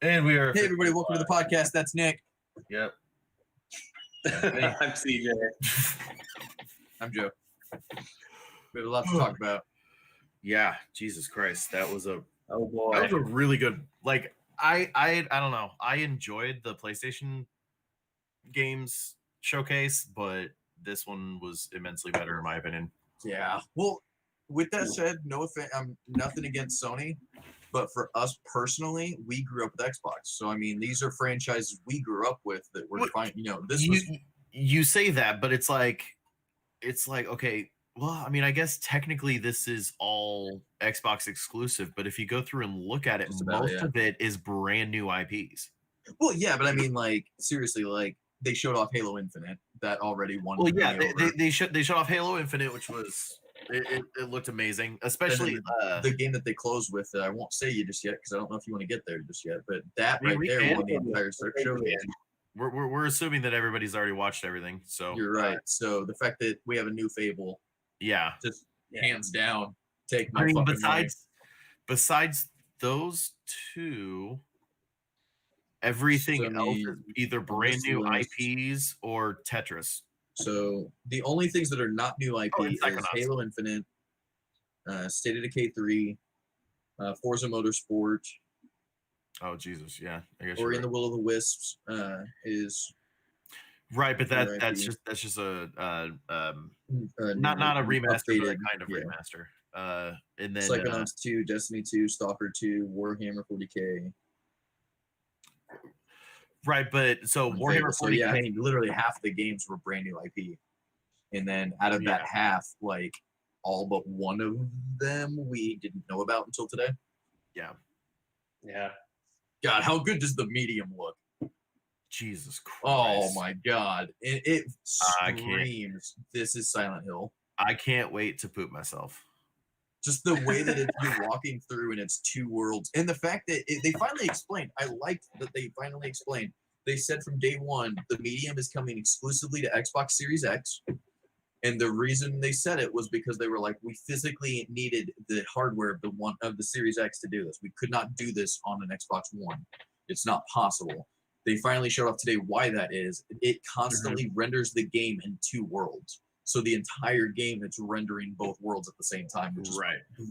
And we are. Hey, everybody, welcome to the podcast. That's Nick. Yep. I'm CJ. I'm Joe. We have a lot to talk about. Yeah, Jesus Christ, that was a boy. really good. Like I don't know. I enjoyed the PlayStation games showcase, but this one was immensely better in my opinion. Yeah. Well, with that said, no offense, nothing against Sony, but for us personally, we grew up with Xbox. So I mean, these are franchises we grew up with that we're fine. You know, you say that, but it's like okay. Well, I mean, I guess technically this is all Xbox exclusive, but if you go through and look at it, most of it is brand new IPs. Well, yeah, but I mean, like seriously, like they showed off Halo Infinite that already won. Well, yeah, they showed off Halo Infinite, which was it looked amazing, especially the game that they closed with. I won't say you just yet because I don't know if you want to get there just yet, but that right there won the entire show. We're assuming that everybody's already watched everything, so you're right. So the fact that we have a new Fable. Yeah, just hands down take my fucking besides those two, everything else is either brand new IPs or Tetris. So the only things that are not new IP is Halo Infinite, State of Decay 3, Forza Motorsport. Oh Jesus, yeah. I guess Ori and the Will of the Wisps is right, but that's just a not a remaster, but a kind of remaster. And then Psychonauts 2, Destiny 2, Stalker 2, Warhammer 40K. Right, but so Warhammer 40K. So yeah, I mean, literally half the games were brand new IP, and then out of that half, like all but one of them we didn't know about until today. Yeah. God, how good does the medium look? Jesus Christ! Oh my God! It screams. This is Silent Hill. I can't wait to poop myself. Just the way that you're walking through and it's two worlds, and the fact that they finally explained. I liked that they finally explained. They said from day one the medium is coming exclusively to Xbox Series X, and the reason they said it was because they were like, we physically needed the hardware of the Series X to do this. We could not do this on an Xbox One. It's not possible. They finally showed off today why that is. It constantly renders the game in two worlds. So the entire game, it's rendering both worlds at the same time, which is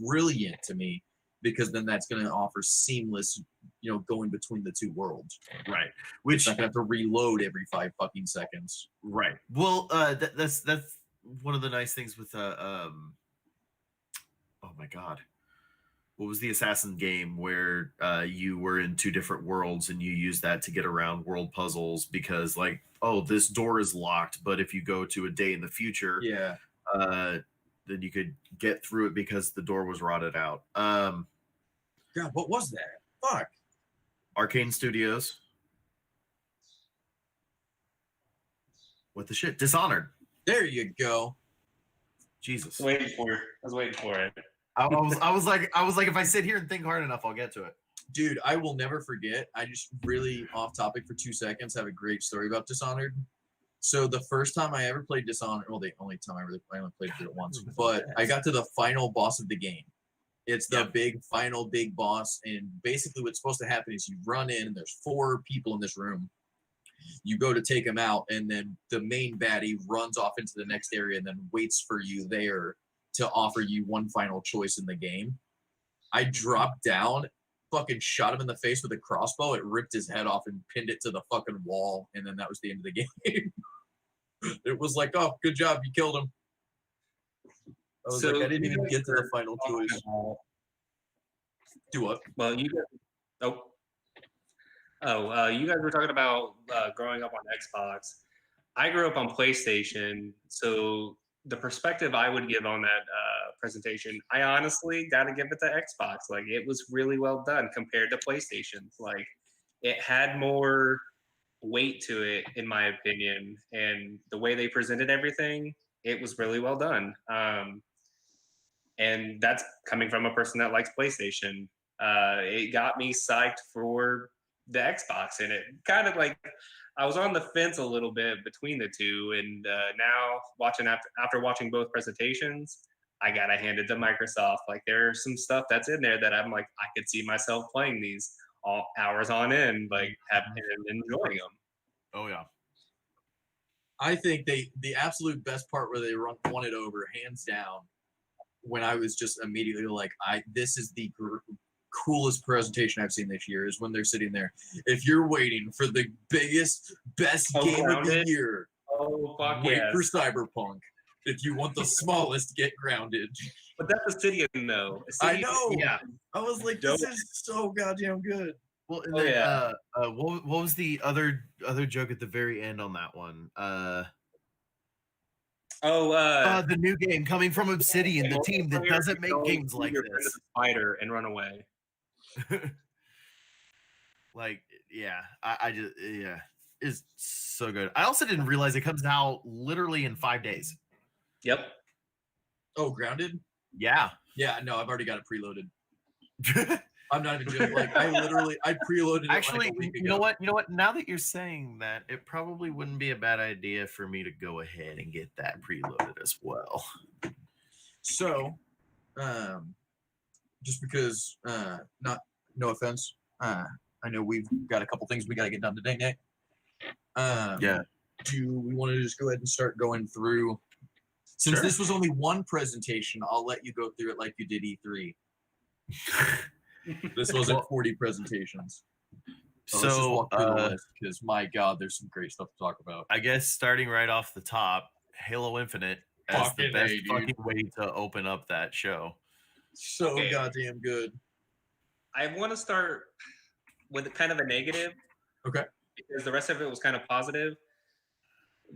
brilliant to me, because then that's going to offer seamless, going between the two worlds. Right. Which it's not going to have to reload every 5 fucking seconds. Right. Well, that's one of the nice things with oh my God. What was the Assassin game where you were in two different worlds and you used that to get around world puzzles because, like, oh, this door is locked, but if you go to a day in the future, then you could get through it because the door was rotted out. God, what was that? Fuck. Arcane Studios. What the shit? Dishonored. There you go. Jesus. I was waiting for it. I was like, if I sit here and think hard enough, I'll get to it. Dude, I will never forget. I just really off topic for 2 seconds have a great story about Dishonored. So the first time I ever played Dishonored, well, the only time I only played it once, but I got to the final boss of the game. It's the big boss, and basically what's supposed to happen is you run in, and there's 4 people in this room. You go to take them out, and then the main baddie runs off into the next area and then waits for you there to offer you one final choice in the game. I dropped down, fucking shot him in the face with a crossbow. It ripped his head off and pinned it to the fucking wall, and then that was the end of the game. It was like, oh, good job, you killed him. I was like, I didn't even get to the final choice. Do what? Well, you guys were talking about growing up on Xbox. I grew up on PlayStation, so the perspective I would give on that presentation, I honestly got to give it to Xbox. Like, it was really well done compared to PlayStation's. Like, it had more weight to it, in my opinion, and the way they presented everything, it was really well done. And that's coming from a person that likes PlayStation. It got me psyched for the Xbox, and it kind of like, I was on the fence a little bit between the two, and now after watching both presentations, I gotta hand it to Microsoft. Like, there's some stuff that's in there that I'm like, I could see myself playing these. all hours on end, like and enjoying them. Oh yeah. I think the absolute best part where they won it over, hands down, when I was just immediately like, this is the coolest presentation I've seen this year, is when they're sitting there. If you're waiting for the biggest, best game of the year, fuck wait yes. for Cyberpunk. If you want the smallest, get Grounded. But that's Obsidian though. I know. Yeah. I was like, this is so goddamn good. Well, and then, what was the other joke at the very end on that one? The new game coming from Obsidian, the team that doesn't make games like this. Spider and run away. Like, yeah, I just, it's so good. I also didn't realize it comes out literally in 5 days. Yep. Oh, Grounded? Yeah. Yeah, no, I've already got it preloaded. I'm not even joking. Like, I preloaded it. Actually, like a week ago. you know what? Now that you're saying that, it probably wouldn't be a bad idea for me to go ahead and get that preloaded as well. So, just because, no offense, I know we've got a couple things we got to get done today, Nick. Yeah. Do we want to just go ahead and start going through? Since this was only one presentation, I'll let you go through it like you did E3. This wasn't 40 presentations. So let's just walk through the list, because my God, there's some great stuff to talk about. I guess starting right off the top, Halo Infinite as the best fucking way to open up that show. So goddamn good. I want to start with kind of a negative. Okay. Because the rest of it was kind of positive.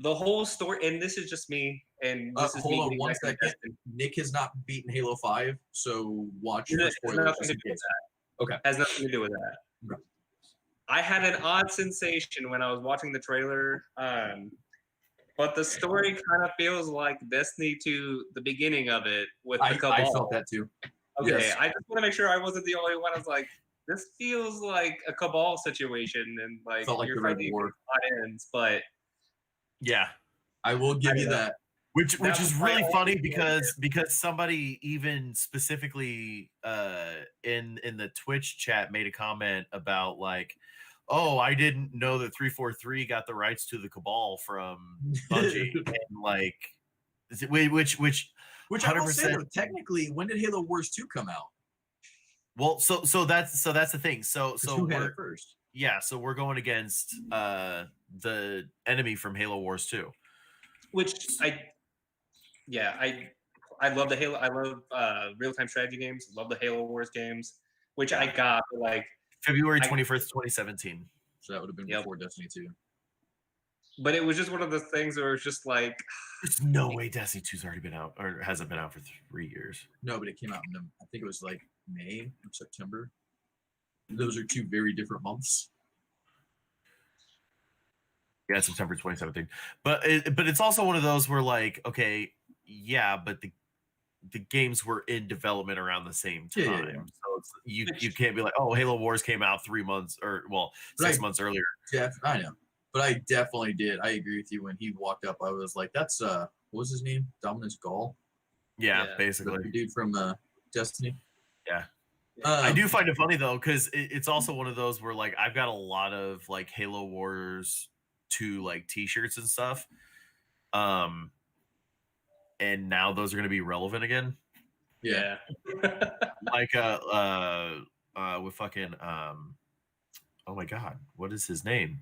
The whole story, and this is just me, and this is hold on one second. Nick has not beaten Halo 5, so watch your spoilers. Okay. Has nothing to do with that. No. I had an odd sensation when I was watching the trailer, but the story kind of feels like Destiny 2, the beginning of it with the Cabal. I felt that too. Okay, Yes. I just want to make sure I wasn't the only one. I was like, this feels like a Cabal situation, and like Felt like you're the Red fighting War. ends, but Yeah. I will give you that. Which That is was really my funny only because somebody even specifically in the Twitch chat made a comment about like, oh, I didn't know that 343 got the rights to the Cabal from Bungie, and like, which I will say, though, technically, when did Halo Wars 2 come out? Well, so that's the thing. So Who had it first? Yeah, so we're going against the enemy from Halo Wars 2. which I love the Halo. I love real-time strategy games. Love the Halo Wars games, which I got like February 21st, 2017. So that would have been before Destiny 2. But it was just one of those things where it's just like, There's no way Destiny 2's already been out or hasn't been out for 3 years. No, but it came out in, I think it was like May or September. Those are two very different months. Yeah, September 2017. But it's also one of those where like, okay, yeah, but the games were in development around the same time. Yeah. So it's, you can't be like, oh, Halo Wars came out 3 months or 6 months earlier. I know. But I definitely did. I agree with you. When he walked up, I was like, that's what was his name? Dominus Gall? Yeah, Yeah. basically. The dude from Destiny. Yeah. I do find it funny though, because it's also one of those where like I've got a lot of like Halo Wars 2 like t-shirts and stuff. And now those are gonna be relevant again. yeah. Like with fucking oh my god, what is his name?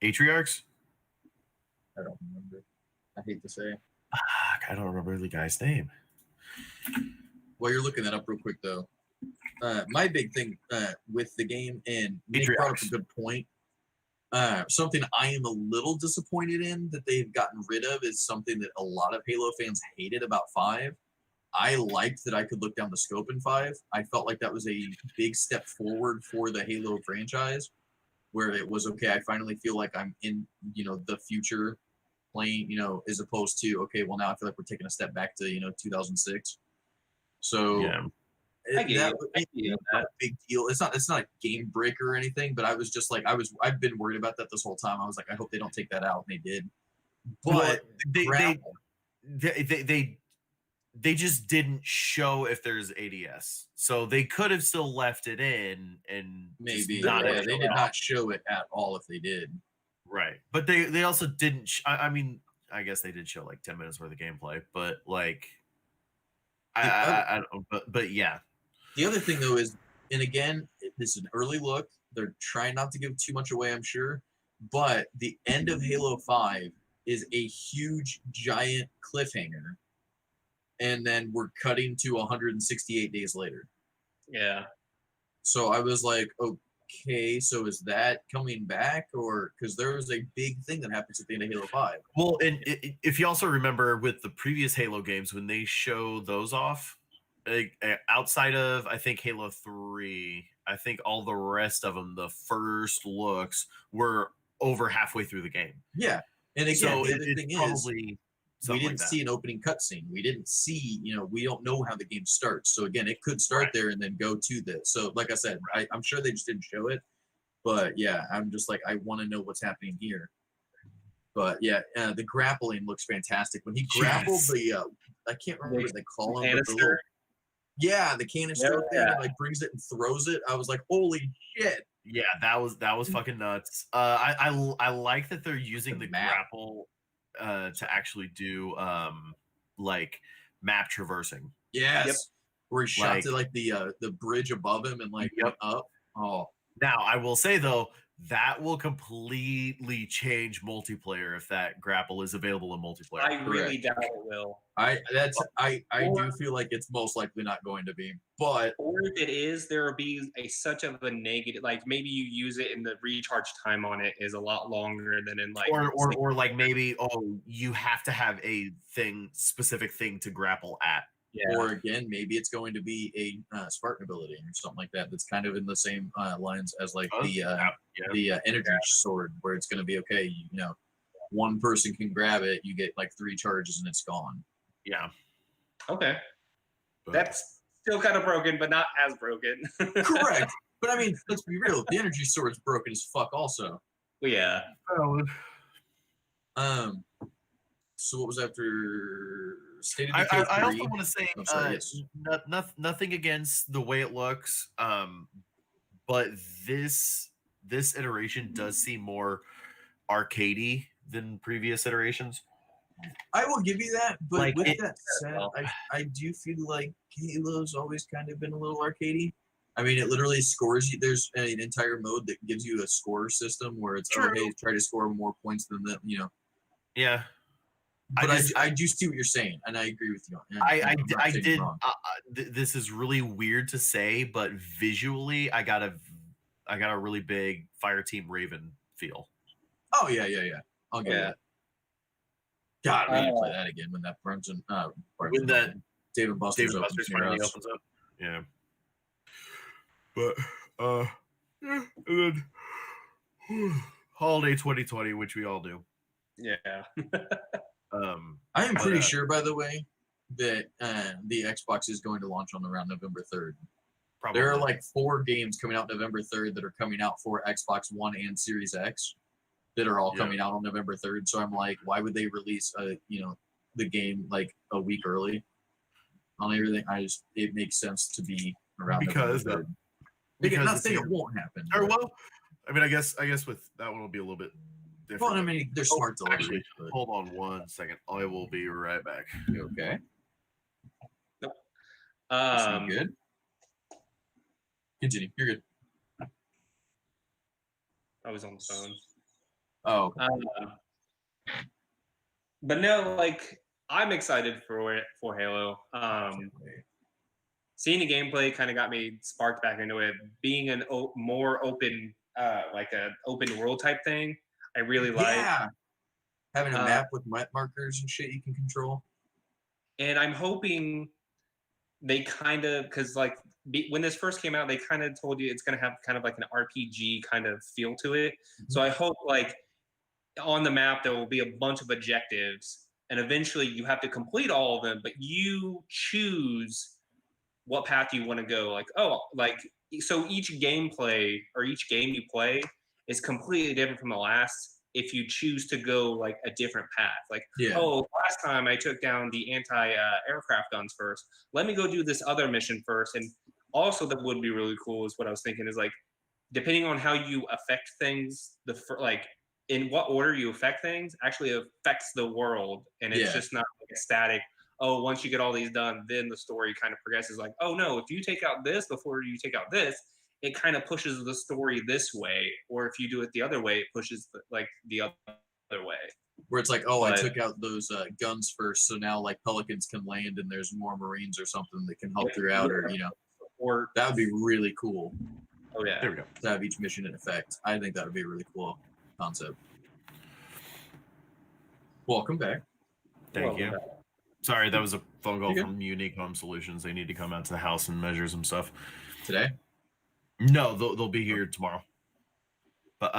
Atriarchs? I don't remember. I hate to say. I don't remember the guy's name. While you're looking that up real quick, though, my big thing with the game, and Nick brought up a good point, something I am a little disappointed in that they've gotten rid of is something that a lot of Halo fans hated about 5. I liked that I could look down the scope in 5. I felt like that was a big step forward for the Halo franchise, where it was, okay, I finally feel like I'm in, the future playing, as opposed to, okay, well, now I feel like we're taking a step back to, 2006. So Yeah. I get it's not a big deal. It's not a game breaker or anything, but I was just like, I've been worried about that this whole time. I was like, I hope they don't take that out, and they did. But Well, they just didn't show if there's ADS, so they could have still left it in and just Maybe. not Yeah, have they shown did it. not show it at all if they did. Right, but they also didn't. I mean, I guess they did show like 10 minutes worth of gameplay, but like, I don't. But yeah, The other thing though is, and again, this is an early look. They're trying not to give too much away, I'm sure, but the end of Halo 5 is a huge, giant cliffhanger, and then we're cutting to 168 days later. Yeah. So I was like, okay, so is that coming back, or because there was a big thing that happens at the end of Halo 5? well, and if you also remember with the previous Halo games when they show those off, outside of I think Halo 3, I think all the rest of them, the first looks were over halfway through the game. Yeah, and again, So the other it's thing is, probably we something didn't like that. see an opening cutscene. We didn't see, we don't know how the game starts. So again, it could start Right. there and then go to this. So like I said, I'm sure they just didn't show it. But yeah, I'm just like, I want to know what's happening here. But yeah, the grappling looks fantastic. When he grappled Yes. the, I can't remember what they call him. But the Canister. little, yeah, the canister thing, Yeah. and like brings it and throws it. I was like, holy shit. Yeah, that was fucking nuts. I like that they're using The the map. grapple to actually do like map traversing. Yes. Yep. Where he shot Like- to like the bridge above him and like Yep. went up. Oh, Now, I will say though, that will completely change multiplayer if that grapple is available in multiplayer. I really doubt it will. I do feel like it's most likely not going to be, but Or if it is, there will be such of a negative. Like maybe you use it and the recharge time on it is a lot longer than in like. or like maybe you have to have a specific thing to grapple at. Yeah. or again, maybe it's going to be a Spartan ability or something like that. That's kind of in the same lines as like the energy sword, where it's going to be okay. One person can grab it, you get like 3 charges, and it's gone. Yeah. Okay. But- That's still kind of broken, but not as broken. Correct. But I mean, let's be real. The energy sword's broken as fuck, also. Yeah. So what was after State of I Decay 3? also want to say I'm sorry, yes. nothing against the way it looks, but this iteration does seem more arcadey than previous iterations. I will give you that, but Like, with it- that said, I do feel like Halo's always kind of been a little arcadey. I mean, it literally scores you. There's an entire mode that gives you a score system where it's True. okay, try to score more points than the Yeah, But just- I do see what you're saying, and I agree with you. And I I'm not saying you're did. wrong. This is really weird to say, but visually, I got a really big Fireteam Raven feel. Oh yeah. I'll give you Yeah. that. God, we need to play that again when that When that David Buster's David opens Buster's near finally us. opens up. Yeah. But yeah, and then holiday 2020, which we all do. Yeah. I am But, pretty sure, by the way, that the Xbox is going to launch on around November 3rd. Probably. There are like 4 games coming out November 3rd that are coming out for Xbox One and Series X that are all Yeah. coming out on November 3rd. So I'm like, why would they release the game like a week early on everything? It makes sense to be around Because, November 3rd. because Not it's saying here. it won't happen. Or but- well, I mean, I guess with that one will be a little bit different. well, I mean, they're smart delivery. Actually, but- hold on 1 second. I will be right back. You okay? Sound Um, good? Continue. You're good. I was on the phone. Oh, But no, like I'm excited for Halo. Seeing the gameplay kind of got me sparked back into it. Being an more open, like an open world type thing, I really like. yeah. Having a Uh, map with map markers and shit you can control. And I'm hoping they kind of, because like when this first came out, they kind of told you it's going to have kind of like an RPG kind of feel to it. So I hope like on the map there will be a bunch of objectives, and eventually you have to complete all of them, but you choose what path you want to go. So each gameplay or each game you play is completely different from the last. if you choose to go like a different path. Like, Yeah. oh, last time I took down the anti-aircraft guns first. Let me go do this other mission first. And also, that would be really cool is what I was thinking is like, depending on how you affect things, like in what order you affect things actually affects the world, and it's Yeah. just not like a static. Oh, once you get all these done, then the story kind of progresses. Like, oh no, if you take out this before you take out this, it kind of pushes the story this way, or if you do it the other way, it pushes the other way. Where it's like, oh, I But- took out those guns first, so now like Pelicans can land and there's more Marines or something that can help throughout, or Or that would be really cool oh yeah, There we go. to have each mission in effect. I think that would be a really cool concept. Welcome back. Thank you. Sorry, that was a phone call You good? from Unique Home Solutions. They need to come out to the house and measure some stuff. Today? No, they'll be here tomorrow. But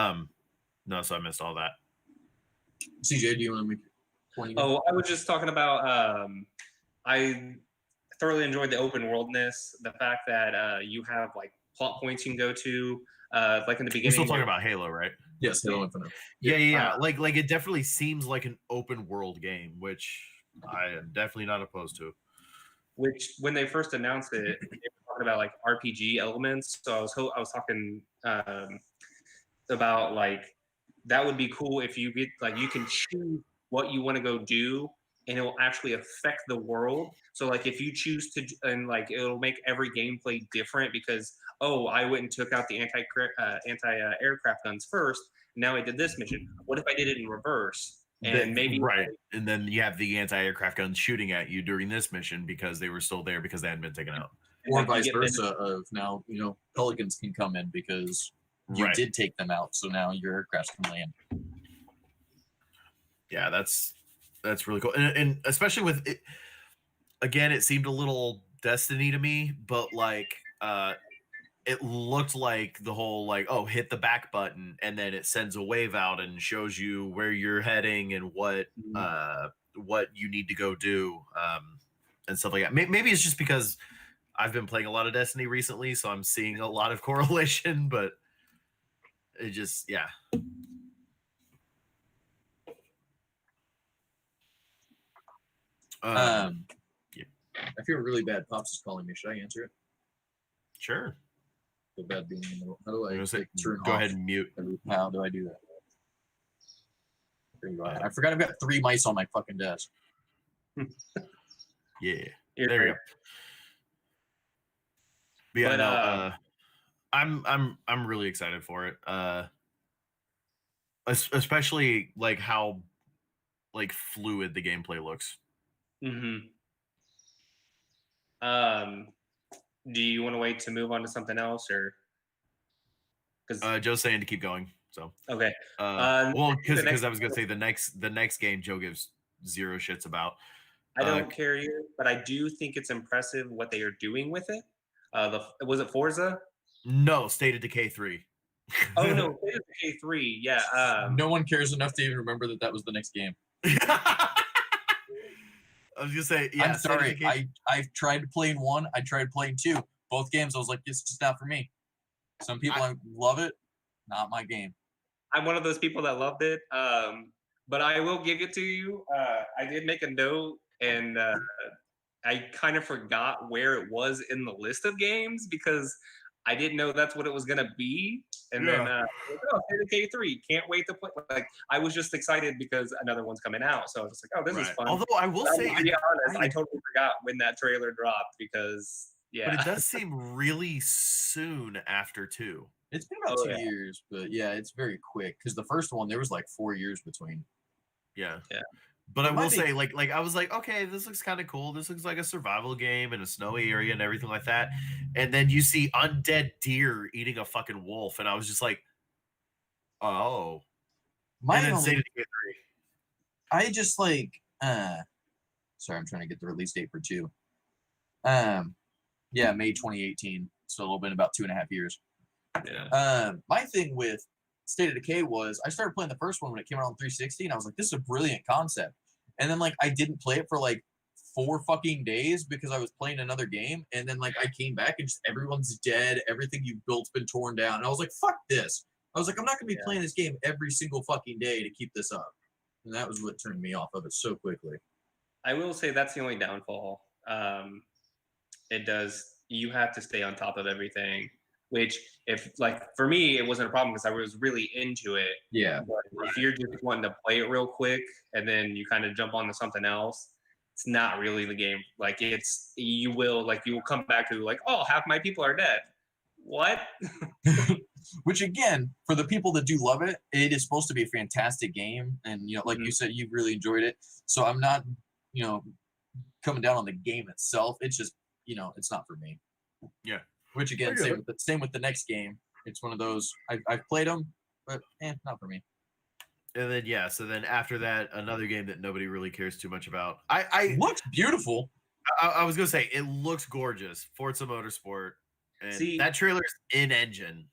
no, so I missed all that. CJ, do you want to make a point? again? Oh, I was just talking about. I thoroughly enjoyed the open worldness, the fact that you have like plot points you can go to, like in the We're beginning. still talking about Halo, right? Yes, Halo Infinite. Yeah. Like it definitely seems like an open world game, which I am definitely not opposed to. Which when they first announced it, they were talking about like RPG elements. So I was talking about like that would be cool if you get like you can choose what you want to go do, and it will actually affect the world. So like if you choose to, and like it'll make every gameplay different because oh, I went and took out the anti-aircraft guns first. Now I did this mission. What if I did it in reverse? And maybe right, and then you have the anti-aircraft guns shooting at you during this mission because they were still there because they hadn't been taken out. Or like, you vice get versa of now, Pelicans can come in because you Right. did take them out, so now your aircraft can land. Yeah, that's really cool, and especially with it. Again, it seemed a little Destiny to me, but like it looked like the whole like oh hit the back button and then it sends a wave out and shows you where you're heading and what you need to go do and stuff like that. Maybe it's just because I've been playing a lot of Destiny recently, so I'm seeing a lot of correlation, but it just yeah. Yeah. I feel really bad. Pops is calling me. Should I answer it? Sure. Feel bad being in the middle. How do I I'm gonna say, turn go off ahead and mute. How do I do that? There you go. I forgot I've got 3 mice on my fucking desk. Yeah. You're There we right. go. But yeah, But, I'm really excited for it. Especially like how like fluid the gameplay looks. Mm-hmm. Do you want to wait to move on to something else, or because Joe's saying to keep going. So okay, well, the because next- I was gonna say the next game Joe gives 0 shits about. I don't care either, but I do think it's impressive what they are doing with it. Was it Forza? No, State of Decay 3. Oh no, it is K3. Yeah. No one cares enough to even remember that was the next game. I was gonna say, yeah. I'm State of sorry. Decay- I've tried playing 1. I tried playing 2. Both games, I was like, it's just not for me. Some people love it. Not my game. I'm one of those people that loved it. But I will give it to you. I did make a note, and I kind of forgot where it was in the list of games because I didn't know that's what it was gonna be. And then, oh, State of K3, can't wait to play. Like, I was just excited because another one's coming out, so I was just like, oh, this is Right. fun. Although I will But say, to be honest, I totally forgot when that trailer dropped because yeah. but it does seem really soon after 2. It's been about Oh, 2 yeah. years, but yeah, it's very quick. Because the first one, there was like 4 years between. Yeah. Yeah. But I It might will be- say, like I was like, okay, this looks kind of cool. This looks like a survival game in a snowy area and everything like that. And then you see undead deer eating a fucking wolf, and I was just like, oh. My and then only- State of Decay 3. I just like sorry, I'm trying to get the release date for 2. Yeah, May 2018. So it'll been about 2.5 years. Yeah. My thing with State of Decay was I started playing the first one when it came out on 360, and I was like, this is a brilliant concept. And then like I didn't play it for like 4 fucking days because I was playing another game, and then like I came back and just everyone's dead, everything you built's been torn down. And I was like, fuck this. I I was like, I'm not gonna be Yeah. playing this game every single fucking day to keep this up. And that was what turned me off of it so quickly. I will say that's the only downfall. It does. You have to stay on top of everything. Which, if like for me, it wasn't a problem because I was really into it. Yeah. But if you're just wanting to play it real quick and then you kind of jump onto something else, it's not really the game. Like you will come back to like, oh, half my people are dead. What? Which again, for the people that do love it, it is supposed to be a fantastic game. And like Mhm. you said, you really enjoyed it. So I'm not, coming down on the game itself. It's just, it's not for me. Yeah. Which again, I get same with the next game. It's one of those I've played them, but not for me. And then so then after that, another game that nobody really cares too much about. I Looks beautiful. I was gonna say it looks gorgeous. Forza Motorsport, and See- that trailer's in engine.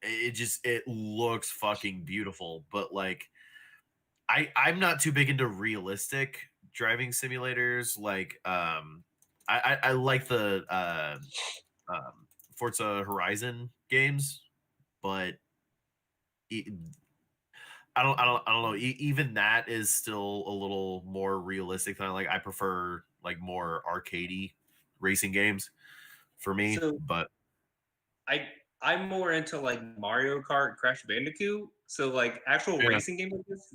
It looks fucking beautiful. But like, I'm not too big into realistic driving simulators. Like, I like the Forza Horizon games, but I don't know. Even that is still a little more realistic than I prefer like more arcadey racing games for me. So- But I'm more into like Mario Kart, Crash Bandicoot. So like actual Yeah. racing games like this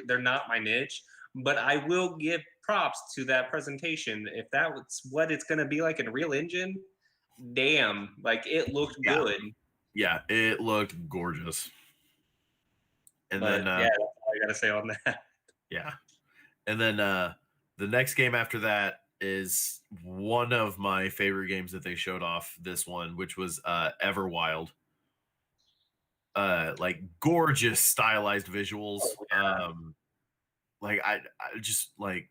they're not my niche. But I will give props to that presentation. If that's what it's gonna be like in Real Engine, damn, like it looked Yeah. good. yeah, it looked gorgeous. And But then yeah, that's all I gotta say on that. yeah. And then the next game after that is one of my favorite games that they showed off this one, which was Everwild. Like gorgeous stylized visuals. Like I just like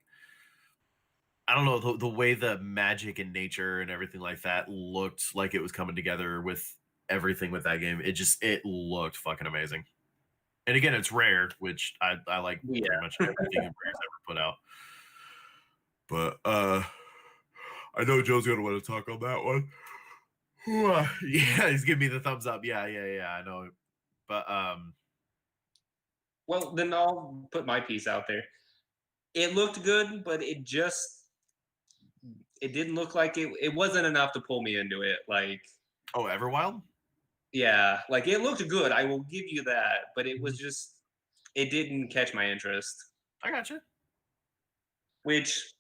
I don't know the way the magic and nature and everything like that looked like it was coming together with everything with that game. It looked fucking amazing. And again, it's Rare, which I like Yeah. pretty much everything Rare's ever put out. But I know Joe's gonna want to talk on that one. Yeah, he's giving me the thumbs up. Yeah, I know. But Well, then I'll put my piece out there. It looked good, but it didn't look like it wasn't enough to pull me into it. Like, oh, Everwild? yeah, like it looked good. I will give you that, but it was just it didn't catch my interest. I got you. Which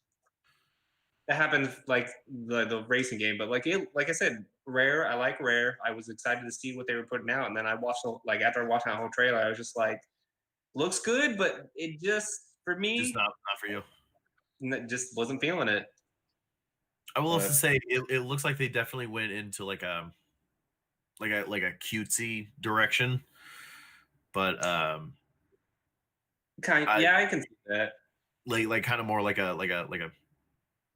that happened like the racing game, but like I said, Rare. I like Rare. I was excited to see what they were putting out, and then I watched after watching that whole trailer, I was just like, looks good, but it just for me Just not for you. just wasn't feeling it. I will also say it looks like they definitely went into like a cutesy direction. But I can see that. like kind of more like a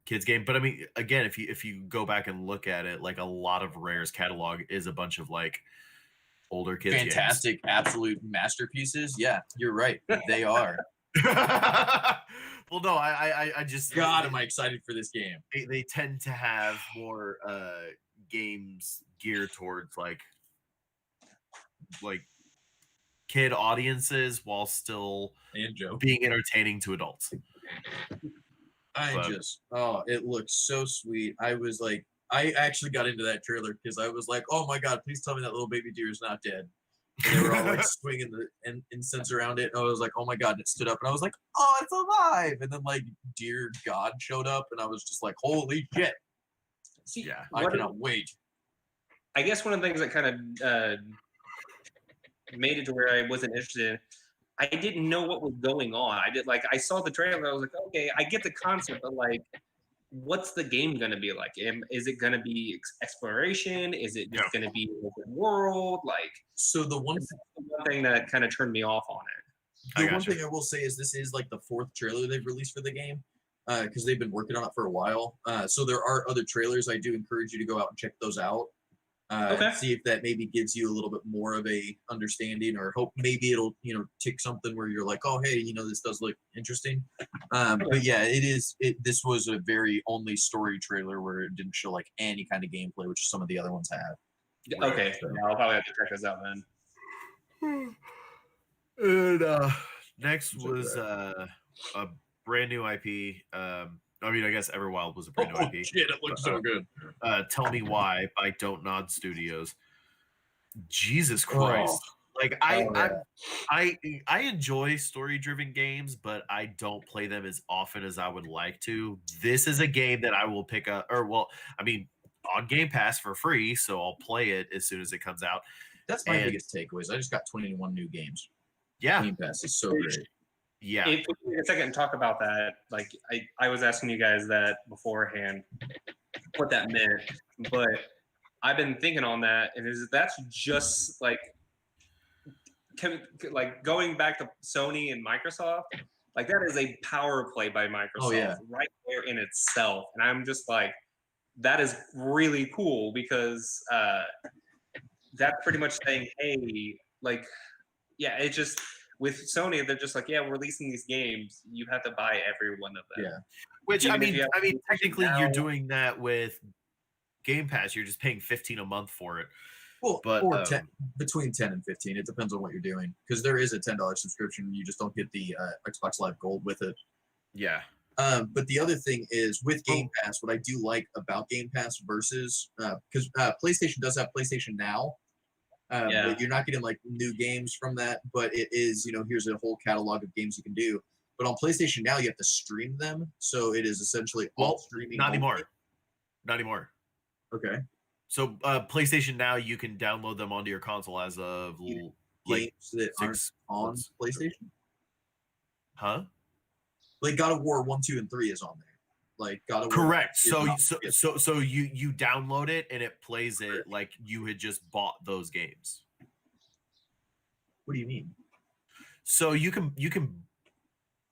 kids game. But I mean, again, if you go back and look at it, like a lot of Rare's catalog is a bunch of like older kids Fantastic, absolute masterpieces. Yeah, you're right. They are. games. Well, no, I just God, am I excited for this game. they tend to have more games geared towards like kid audiences while still And Joe. being entertaining to adults. It looks so sweet. I actually got into that trailer because I was like, oh my God, please tell me that little baby deer is not dead. And they were all like swinging the incense around it. And I was like, oh my God, and it stood up. And I was like, oh, it's alive. And then like Dear God showed up. And I was just like, holy shit. See, Yeah. I cannot wait. I guess one of the things that kind of made it to where I wasn't interested in, I didn't know what was going on. I saw the trailer. I was like, okay, I get the concept, but like, what's the game going to be like? Is it going to be exploration? Is it just going to be open world? Like, So the one thing that kind of turned me off on it. The one thing I will say is this is like the 4th trailer they've released for the game because they've been working on it for a while. So there are other trailers. I do encourage you to go out and check those out. See if that maybe gives you a little bit more of a understanding, or hope maybe it'll tick something where you're like, oh hey, this does look interesting. But yeah, this was a very only story trailer where it didn't show like any kind of gameplay, which some of the other ones have. Okay, yeah, I'll probably have to check this out then. And next So was a brand new IP. I mean, I guess Everwild was a brand new Oh IP. shit, it looks so good. Tell Me Why by Don't Nod Studios. Jesus Christ. Like I enjoy story-driven games, but I don't play them as often as I would like to. This is a game that I will pick up, or well, I mean, on Game Pass for free, so I'll play it as soon as it comes out. That's my And- biggest takeaways. I just got 21 new games. Yeah, Game Pass is so great. yeah. If we take a second and talk about that, like I was asking you guys that beforehand, what that meant, but I've been thinking on that, and that's just like going back to Sony and Microsoft, like that is a power play by Microsoft right there in itself, and I'm just like, that is really cool because that's pretty much saying, hey, like, yeah, it just. With Sony, they're just like, yeah, we're releasing these games. You have to buy every one of them. Yeah. Which Even I if you mean, have technically now- you're doing that with Game Pass. You're just paying $15 a month for it. Well, But, or 10, between 10 and 15. It depends on what you're doing. Because there is a $10 subscription. You just don't get the Xbox Live Gold with it. Yeah. But the other thing is with Game Pass, what I do like about Game Pass versus because PlayStation does have PlayStation Now. But you're not getting like new games from that, but it is, here's a whole catalog of games you can do. But on PlayStation Now, you have to stream them, so it is essentially all streaming. Not only. anymore. Not anymore. Okay. So PlayStation Now, you can download them onto your console as of Games like that aren't 6 on months. PlayStation. Huh? Like God of War 1, 2, and 3 is on there. Like God of War. Correct. is So not- so you download it and it plays it like you had just bought those games. What do you mean? So you can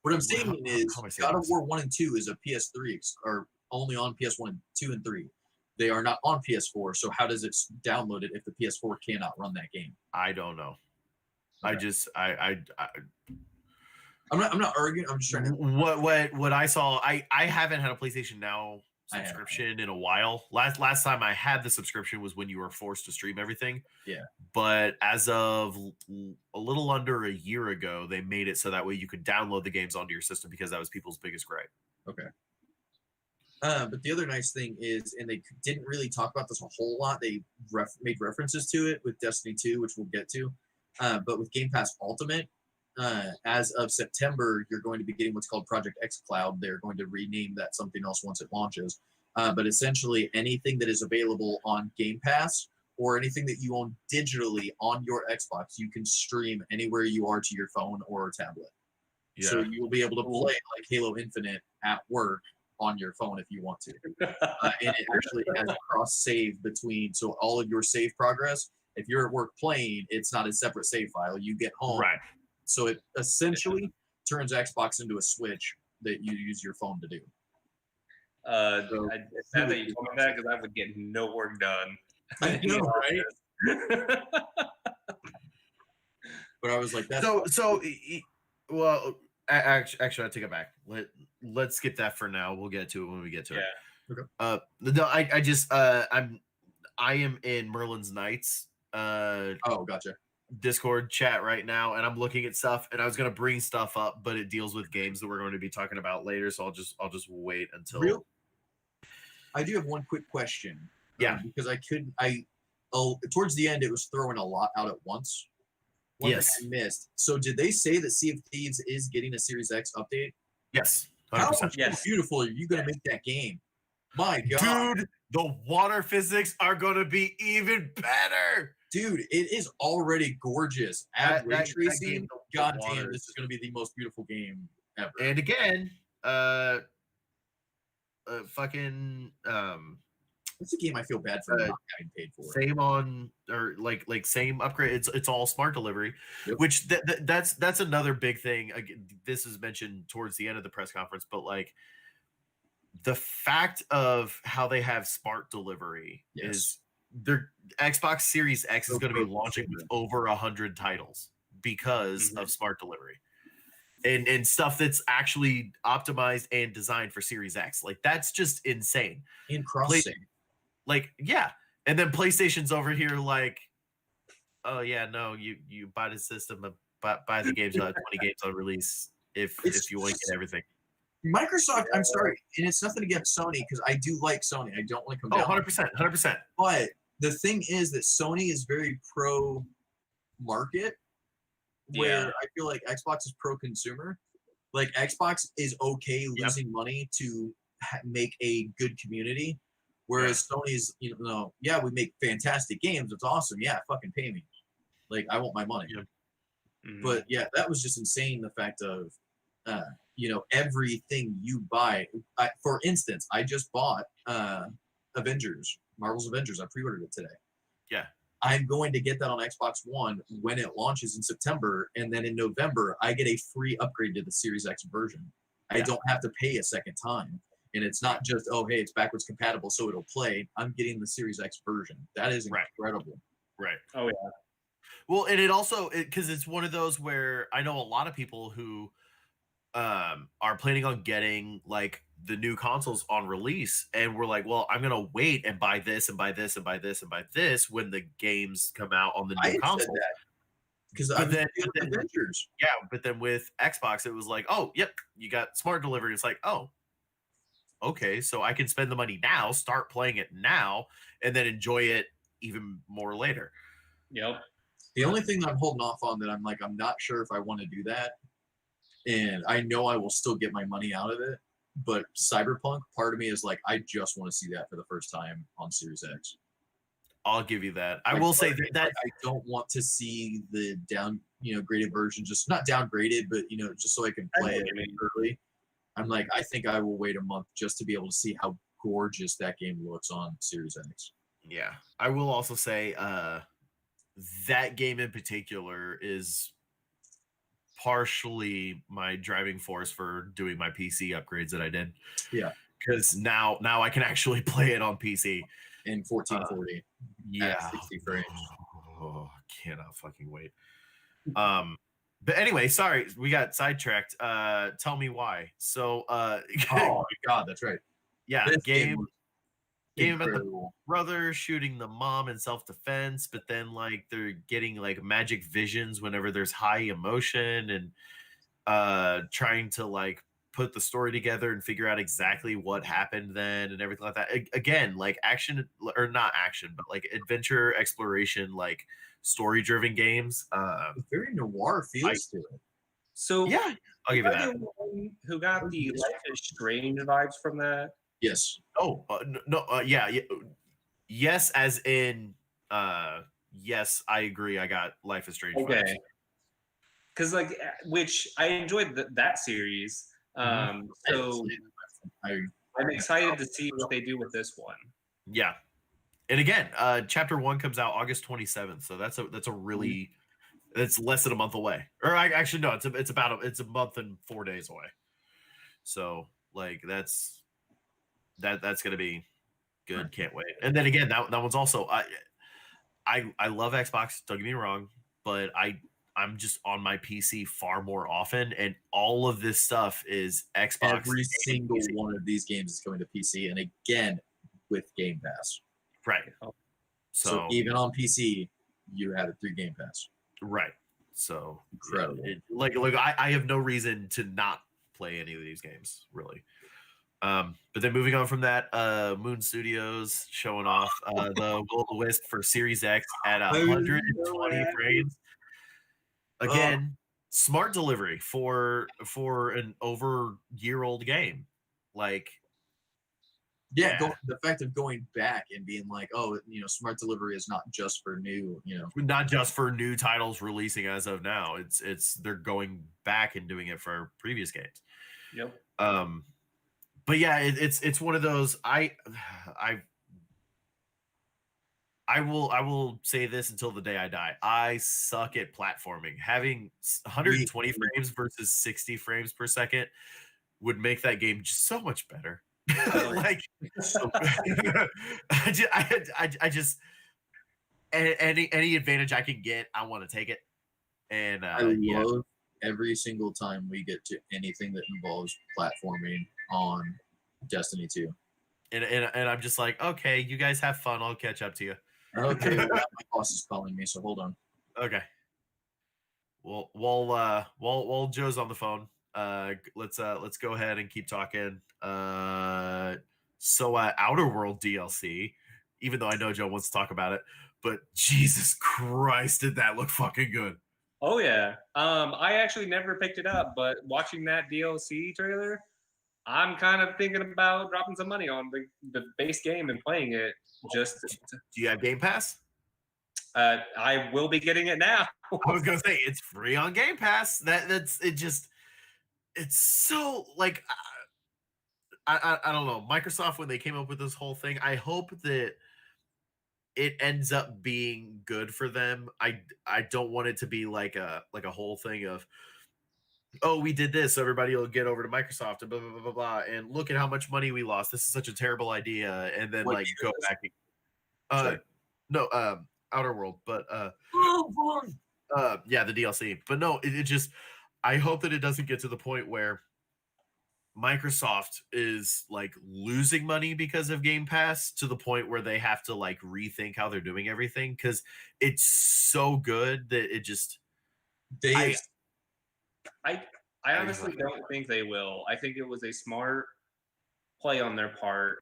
What I'm How- saying how is am I saying God of this? War 1 and 2 is a PS3 or only on PS1, 2, and 3. They are not on PS4. So how does it download it if the PS4 cannot run that game? I don't know. I Okay. just I'm not arguing. I'm just trying to. what I saw. I haven't had a PlayStation Now I haven't. subscription in a while. Last time I had the subscription was when you were forced to stream everything. Yeah. But as of a little under a year ago, they made it so that way you could download the games onto your system because that was people's biggest gripe. Okay. But the other nice thing is, and they didn't really talk about this a whole lot. They made references to it with Destiny 2, which we'll get to. But with Game Pass Ultimate, as of September, you're going to be getting what's called Project X Cloud. They're going to rename that something else once it launches. But essentially, anything that is available on Game Pass or anything that you own digitally on your Xbox, you can stream anywhere you are to your phone or tablet. Yeah. So you will be able to play like Halo Infinite at work on your phone if you want to. And it actually has a cross save between, so all of your save progress, if you're at work playing, it's not a separate save file. You get home. Right. So it essentially turns Xbox into a Switch that you use your phone to do. It's sad that you told me that because I would get no work done. I know, right? But I was like, that's well, actually, I take it back. Let's skip that for now. We'll get to it when we get to it. Yeah. Okay. No, I just I am in Merlin's Knights oh, gotcha. Discord chat right now, and I'm looking at stuff, and I was gonna bring stuff up, but it deals with games that we're going to be talking about later, so I'll just wait until. I do have one quick question. Yeah. Because towards the end, it was throwing a lot out at once. One Yes. thing I missed. So did they say that Sea of Thieves is getting a Series X update? Yes, How 100%. Yes. beautiful are you going to make that game? My God. Dude, the water physics are going to be even better. Dude, it is already gorgeous. Add ray That tracing. game, the God water damn, this is going to be the most beautiful game ever. And again, fucking It's a game I feel bad for not having paid for. same on or like same upgrade. It's all smart delivery, Yep. which that's another big thing. Again, this is mentioned towards the end of the press conference, but like the fact of how they have smart delivery Yes. is their Xbox Series X is So going to be broken, launching so with good. over 100 titles because Mhm. of smart delivery. And stuff that's actually optimized and designed for Series X. Like that's just insane. In cross Play- save. Like, yeah. And then PlayStation's over here like oh yeah, no, you buy the system, buy the games, 20 games on release It's if you want to just- get everything. Microsoft, I'm sorry, and it's nothing against Sony because I do like Sony. I don't want to come Oh, down. 100%, 100%. But the thing is that Sony is very pro market, where Yeah. I feel like Xbox is pro consumer. Like Xbox is okay losing money to make a good community, whereas Sony's, yeah, we make fantastic games. It's awesome. Yeah, fucking pay me. Like I want my money. Yeah. Mhm. But yeah, that was just insane. The fact of, everything you buy. For instance, I just bought Avengers, Marvel's Avengers. I pre-ordered it today. Yeah. I'm going to get that on Xbox One when it launches in September, and then in November I get a free upgrade to the Series X version. I Yeah. don't have to pay a second time, and it's not just hey, it's backwards compatible, so it'll play. I'm getting the Series X version. That is Right. incredible. Right. Oh yeah. Well, and it also because it's one of those where I know a lot of people who are planning on getting like the new consoles on release, and we're like, well, I'm gonna wait and buy this and buy this and buy this and buy this when the games come out on the I new had said console. that because I But was then- dealing but with then- Avengers. Yeah, but then with Xbox, it was like, oh, yep, you got smart delivery. It's like, oh, okay, so I can spend the money now, start playing it now, and then enjoy it even more later. Yep. The only thing that I'm holding off on that I'm like, I'm not sure if I want to do that. And I know I will still get my money out of it. But Cyberpunk, part of me is like, I just want to see that for the first time on Series X. I'll give you that. I Like, will say part of me is that like, I don't want to see the graded version, just not downgraded, but just so I can I know play what it you mean. early. I'm like, I think I will wait a month just to be able to see how gorgeous that game looks on Series X. yeah, I will also say that game in particular is partially my driving force for doing my PC upgrades that I did. Yeah. Because now I can actually play it on PC. In 1440. Yeah. 60 frames. Oh, cannot fucking wait. But anyway, sorry, we got sidetracked. Tell me why. So Oh my god, that's right. yeah, This game was about the incredible. brother shooting the mom in self-defense, but then like they're getting like magic visions whenever there's high emotion, and trying to like put the story together and figure out exactly what happened then and everything like that. Again, like action, or not action, but like adventure exploration, like story driven games. Very noir feels to it. So Yeah, I'll give you are that. the one who got the Life is Strange vibes from that? Yes. Oh, no, yeah, yes, as in, yes, I agree. I got Life is Strange. Okay. vibes. Because which I enjoyed that series. So I'm excited to see what they do with this one. Yeah, and again, chapter 1 comes out August 27th, so that's a really that's less than a month away. Or actually no, it's a month and 4 days away. So like that's gonna be good. Can't wait. And then again, that one's also I love Xbox. Don't get me wrong, but I'm just on my PC far more often, and all of this stuff is Xbox. Every and single PC. one of these games is coming to PC, and again with Game Pass. Right. So So even on PC, you have it through Game Pass. right. So Incredible. Like I have no reason to not play any of these games, really. But then moving on from that, Moon Studios showing off the Will-O-Wisp for Series X at 120 frames. Again, smart delivery for an over year-old game. Like, Yeah, Yeah. the fact of going back and being like, oh, smart delivery is not just for new, not just for new titles releasing as of now. It's they're going back and doing it for previous games. Yep. But yeah, it's one of those. I will say this until the day I die. I suck at platforming. Having 120 frames versus 60 frames per second would make that game just so much better. Like, I just any advantage I can get, I want to take it. And I love every single time we get to anything that involves platforming on Destiny 2. and I'm just like, okay, you guys have fun. I'll catch up to you. Okay, well, my boss is calling me, so hold on. Okay. Well, while Joe's on the phone, let's go ahead and keep talking. Outer World DLC, even though I know Joe wants to talk about it, but Jesus Christ, did that look fucking good? Oh yeah. I actually never picked it up, but watching that DLC trailer, I'm kind of thinking about dropping some money on the base game and playing it. Just, Do you have Game Pass? I will be getting it now. I was gonna say it's free on Game Pass. That's it. Just it's so like I don't know. Microsoft, when they came up with this whole thing, I hope that it ends up being good for them. I don't want it to be like a whole thing of, oh, we did this, so everybody will get over to Microsoft and blah blah blah blah blah, and look at how much money we lost. This is such a terrible idea, and then What like game go is this? back. Sorry. No, Outer World, but yeah, the DLC. But no, it just I hope that it doesn't get to the point where Microsoft is like losing money because of Game Pass to the point where they have to like rethink how they're doing everything because it's so good that it just They I honestly don't think they will. I think it was a smart play on their part.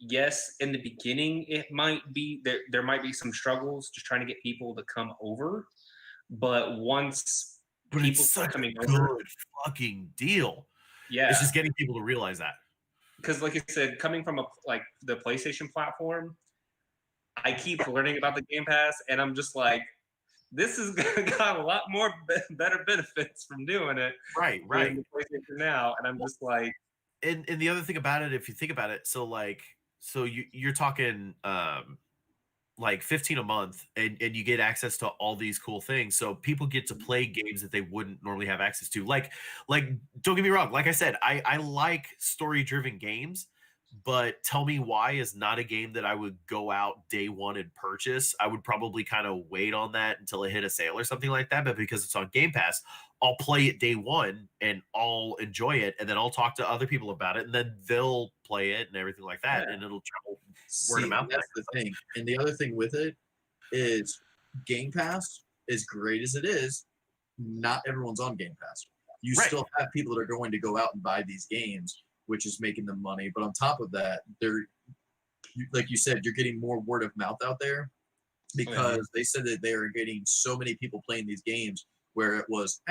Yes, in the beginning, it might be there might be some struggles just trying to get people to come over, but once but people it's start such a coming good over, fucking deal. yeah, It's just getting people to realize that. because like I said, coming from like the PlayStation platform, I keep learning about the Game Pass, and I'm just like, this has got a lot more better benefits from doing it Right, than right. the PlayStation now, and I'm just like, And the other thing about it, if you think about it, so you're talking like 15 a month and you get access to all these cool things, so people get to play games that they wouldn't normally have access to, like don't get me wrong, like I said, I like story driven games, but Tell Me Why is not a game that I would go out day one and purchase. I would probably kind of wait on that until it hit a sale or something like that, but because it's on Game Pass, I'll play it day one and I'll enjoy it, and then I'll talk to other people about it, and then they'll play it and everything like that, Yeah. and it'll travel see, of mouth. that's the thing. And the other thing with it is Game Pass, as great as it is, not everyone's on Game Pass. You Right. still have people that are going to go out and buy these games, which is making them money. But on top of that, like you said, you're getting more word of mouth out there because they said that they are getting so many people playing these games where it was,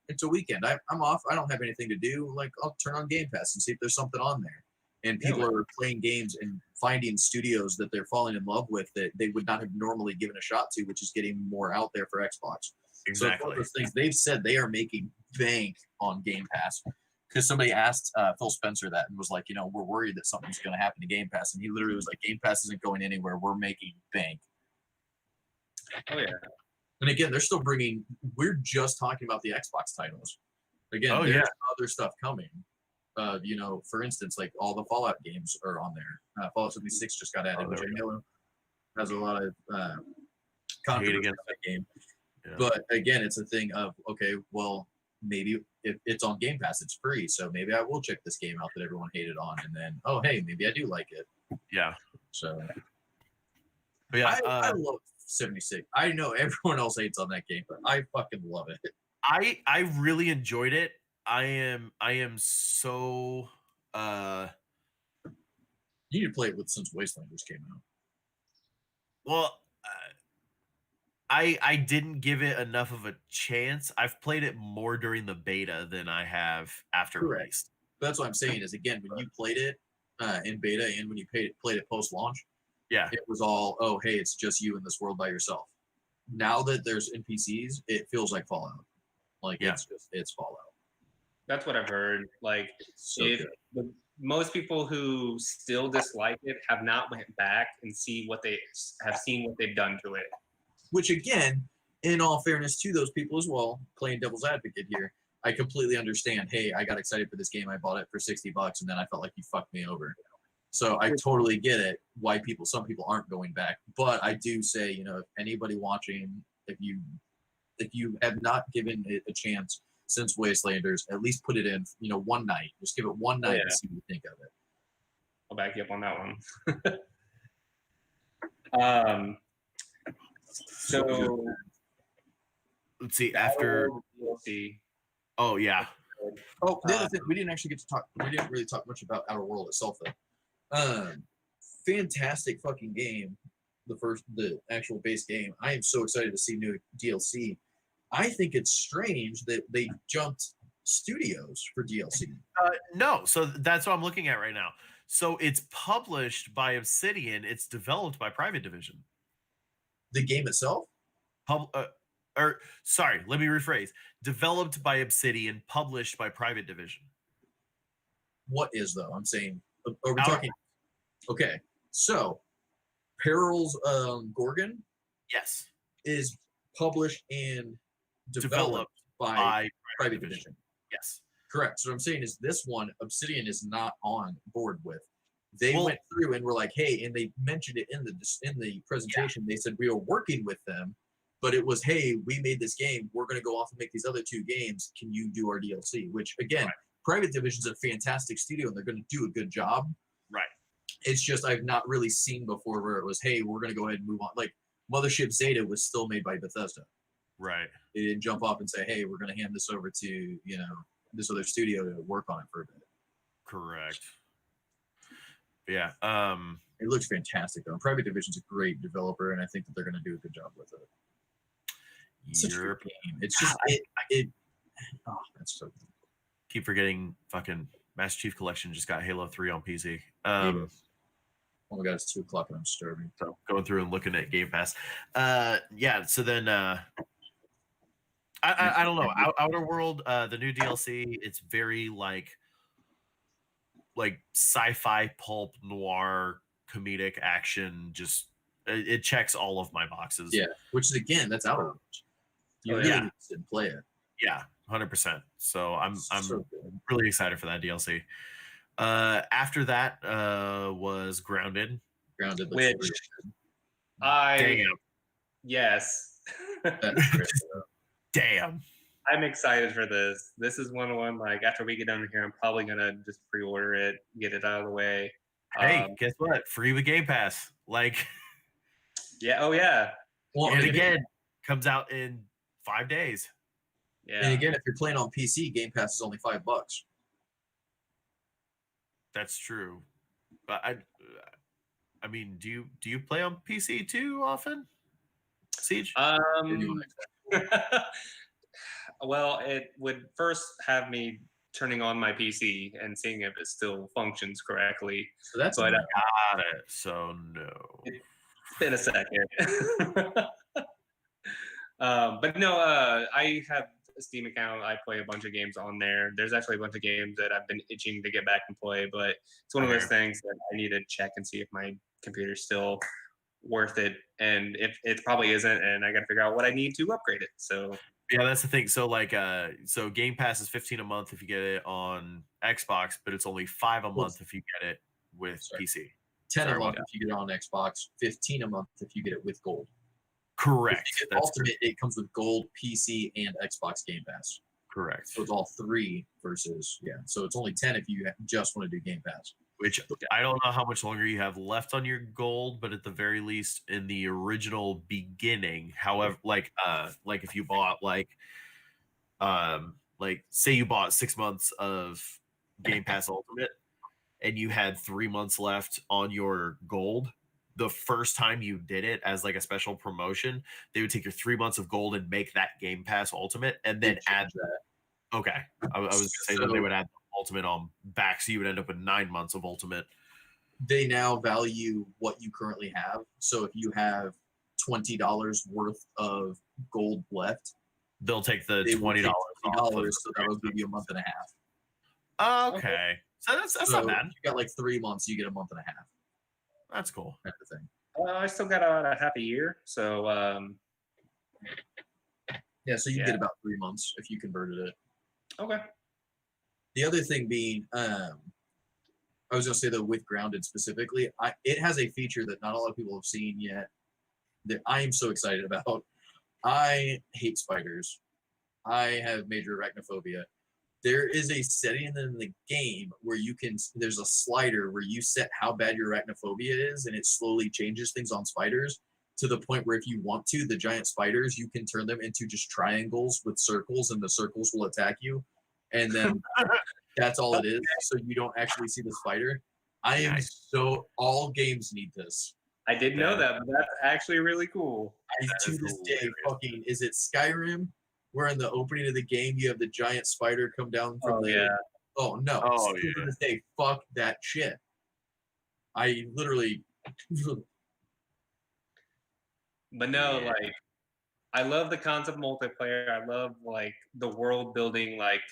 it's a weekend. I'm off. I don't have anything to do. Like, I'll turn on Game Pass and see if there's something on there. And people are playing games and finding studios that they're falling in love with that they would not have normally given a shot to, which is getting more out there for Xbox. So it's one of those things. They've said they are making bank on Game Pass. Because somebody asked Phil Spencer that and was like, we're worried that something's going to happen to Game Pass. And he literally was like, Game Pass isn't going anywhere. We're making bank. oh yeah. And again, they're still bringing. We're just talking about the Xbox titles. Again, Oh, there's yeah. other stuff coming. For instance, like all the Fallout games are on there. Fallout 76 just got added, Oh, which I there we know has a lot of Hate controversy against in that game. Yeah. But again, it's a thing of, okay, well, maybe if it's on Game Pass, it's free, so maybe I will check this game out that everyone hated on, and then, oh, hey, maybe I do like it. Yeah. So But yeah, I love 76. I know everyone else hates on that game, but I fucking love it. I really enjoyed it. I am so You need to play it with since Wastelanders came out. well, I didn't give it enough of a chance. I've played it more during the beta than I have after Correct. release. But that's what I'm saying is, again, when you played it in beta and when you played it post-launch, Yeah. it was all, oh, hey, it's just you in this world by yourself. Now that there's NPCs, it feels like Fallout. Like, Yeah. it's Fallout. That's what I've heard. Like, It's so if good. most people who still dislike it have not went back and seen what they've done to it. Which, again, in all fairness to those people as well, playing devil's advocate here, I completely understand. Hey, I got excited for this game. I bought it for $60, and then I felt like you fucked me over. So I totally get it. Why some people aren't going back. But I do say, if anybody watching, if you have not given it a chance since Wastelanders, at least put it in, one night. Just give it one night and see what you think of it. I'll back you up on that one. So Let's see. After DLC. oh yeah, Oh, the other thing we didn't actually get to talk. We didn't really talk much about Outer World itself, though. Fantastic fucking game. The actual base game. I am so excited to see new DLC. I think it's strange that they jumped studios for DLC. no. So that's what I'm looking at right now. So it's published by Obsidian. It's developed by Private Division. The game itself. Or sorry, let me rephrase. Developed by Obsidian, published by Private Division. What is though? I'm saying. Are we Outer talking? Okay, so Perils Gorgon Yes, is published and developed by by Private Division. Yes. Correct. So what I'm saying is this one, Obsidian is not on board with. They Well- went through and were like, hey, and they mentioned it in the presentation. They said we are working with them, but it was, hey, we made this game. We're going to go off and make these other 2 games. Can you do our DLC? Which again, Private Division's a fantastic studio and they're going to do a good job. Right. It's just I've not really seen before where it was, hey, we're going to go ahead and move on. Like Mothership Zeta was still made by Bethesda. Right. They didn't jump off and say, hey, we're going to hand this over to this other studio to work on it for a bit. Correct. Yeah. It looks fantastic though. Private Division's a great developer, and I think that they're going to do a good job with it. It's such a good Europe. game. It's just it. Oh, that's so good. Keep forgetting fucking Master Chief Collection just got Halo 3 on PC. Oh my god, it's 2:00 and I'm starving. So going through and looking at Game Pass. Yeah, so then I don't know. Outer World, the new DLC, it's very like sci-fi pulp noir comedic action. Just it checks all of my boxes. Yeah, which is again, that's Outer Worlds. You really Yeah. need to sit and play it. Yeah, 100%. So I'm So good. really excited for that DLC. After that was Grounded. Grounded. looks Which- really good. I yes. That's great, though. Damn. I'm excited for this. This is one like after we get done here, I'm probably gonna just pre-order it, get it out of the way. Hey, guess what? Free with Game Pass. Like, Yeah. Oh yeah. Well, and again, comes out in 5 days. Yeah. and again, if you're playing on PC, Game Pass is only $5. That's true. But I mean, do you play on PC too often? Siege? Well, it would first have me turning on my PC and seeing if it still functions correctly. So that's But Got it. So no. it's been a second. But no, I have a Steam account. I play a bunch of games on there. There's actually a bunch of games that I've been itching to get back and play, but it's one of those things that I need to check and see if my computer's still worth it. And if it probably isn't, and I got to figure out what I need to upgrade it. So Yeah, that's the thing. So like so Game Pass is $15 a month if you get it on Xbox, but it's only $5 a month if you get it with Sorry. PC. 10 Sorry a month about if you get it on Xbox, 15 a month if you get it with Gold. Correct. If you get That's Ultimate, it comes with Gold, PC, and Xbox Game Pass. correct. So it's all 3 versus So it's only 10 if you just want to do Game Pass. Which I don't know how much longer you have left on your gold, but at the very least, in the original beginning, however, like if you bought like say you bought 6 months of Game Pass Ultimate, and you had 3 months left on your gold. The first time you did it as like a special promotion, they would take your 3 months of gold and make that Game Pass Ultimate, and then add that. Okay, I was gonna say that they would add Ultimate on back, so you would end up with 9 months of Ultimate. They now value what you currently have. So if you have $20 worth of gold left, They'll take the they will $20. take off $20, of so that'll give you a month and a half. Okay, so that's so not bad. if you got like 3 months, you get a month and a half. That's cool. Kind of thing. I still got about a half a year. So Yeah, so you Yeah. get about 3 months if you converted it. okay. The other thing being, I was gonna say though, with Grounded specifically, it has a feature that not a lot of people have seen yet that I am so excited about. I hate spiders. I have major arachnophobia. There is a setting in the game where there's a slider where you set how bad your arachnophobia is, and it slowly changes things on spiders. to the point where if you want to, the giant spiders, you can turn them into just triangles with circles, and the circles will attack you. And then that's all it is. So you don't actually see the spider. I am so all games need this. I didn't know that, but that's actually really cool. I to this day fucking is it Skyrim where in the opening of the game you have the giant spider come down from oh no. Oh, Still to this day, fuck that shit. I literally But no, like I love the concept of multiplayer. I love like the world building like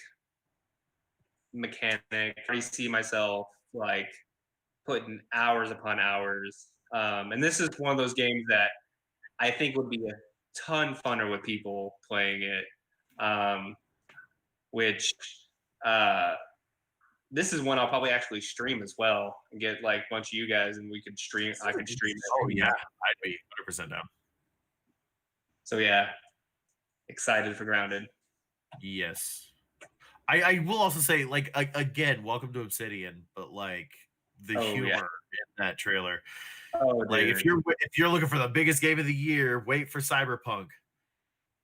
mechanic. I already see myself like putting hours upon hours. And this is one of those games that I think would be a ton funner with people playing it. Which this is one I'll probably actually stream as well and get like a bunch of you guys and we could stream. I could stream it. Oh yeah, I'd be 100% down. So yeah, excited for Grounded. Yes. I will also say, like, again, welcome to Obsidian, but like the humor in that trailer. Oh, like dude. if you're looking for the biggest game of the year, wait for Cyberpunk.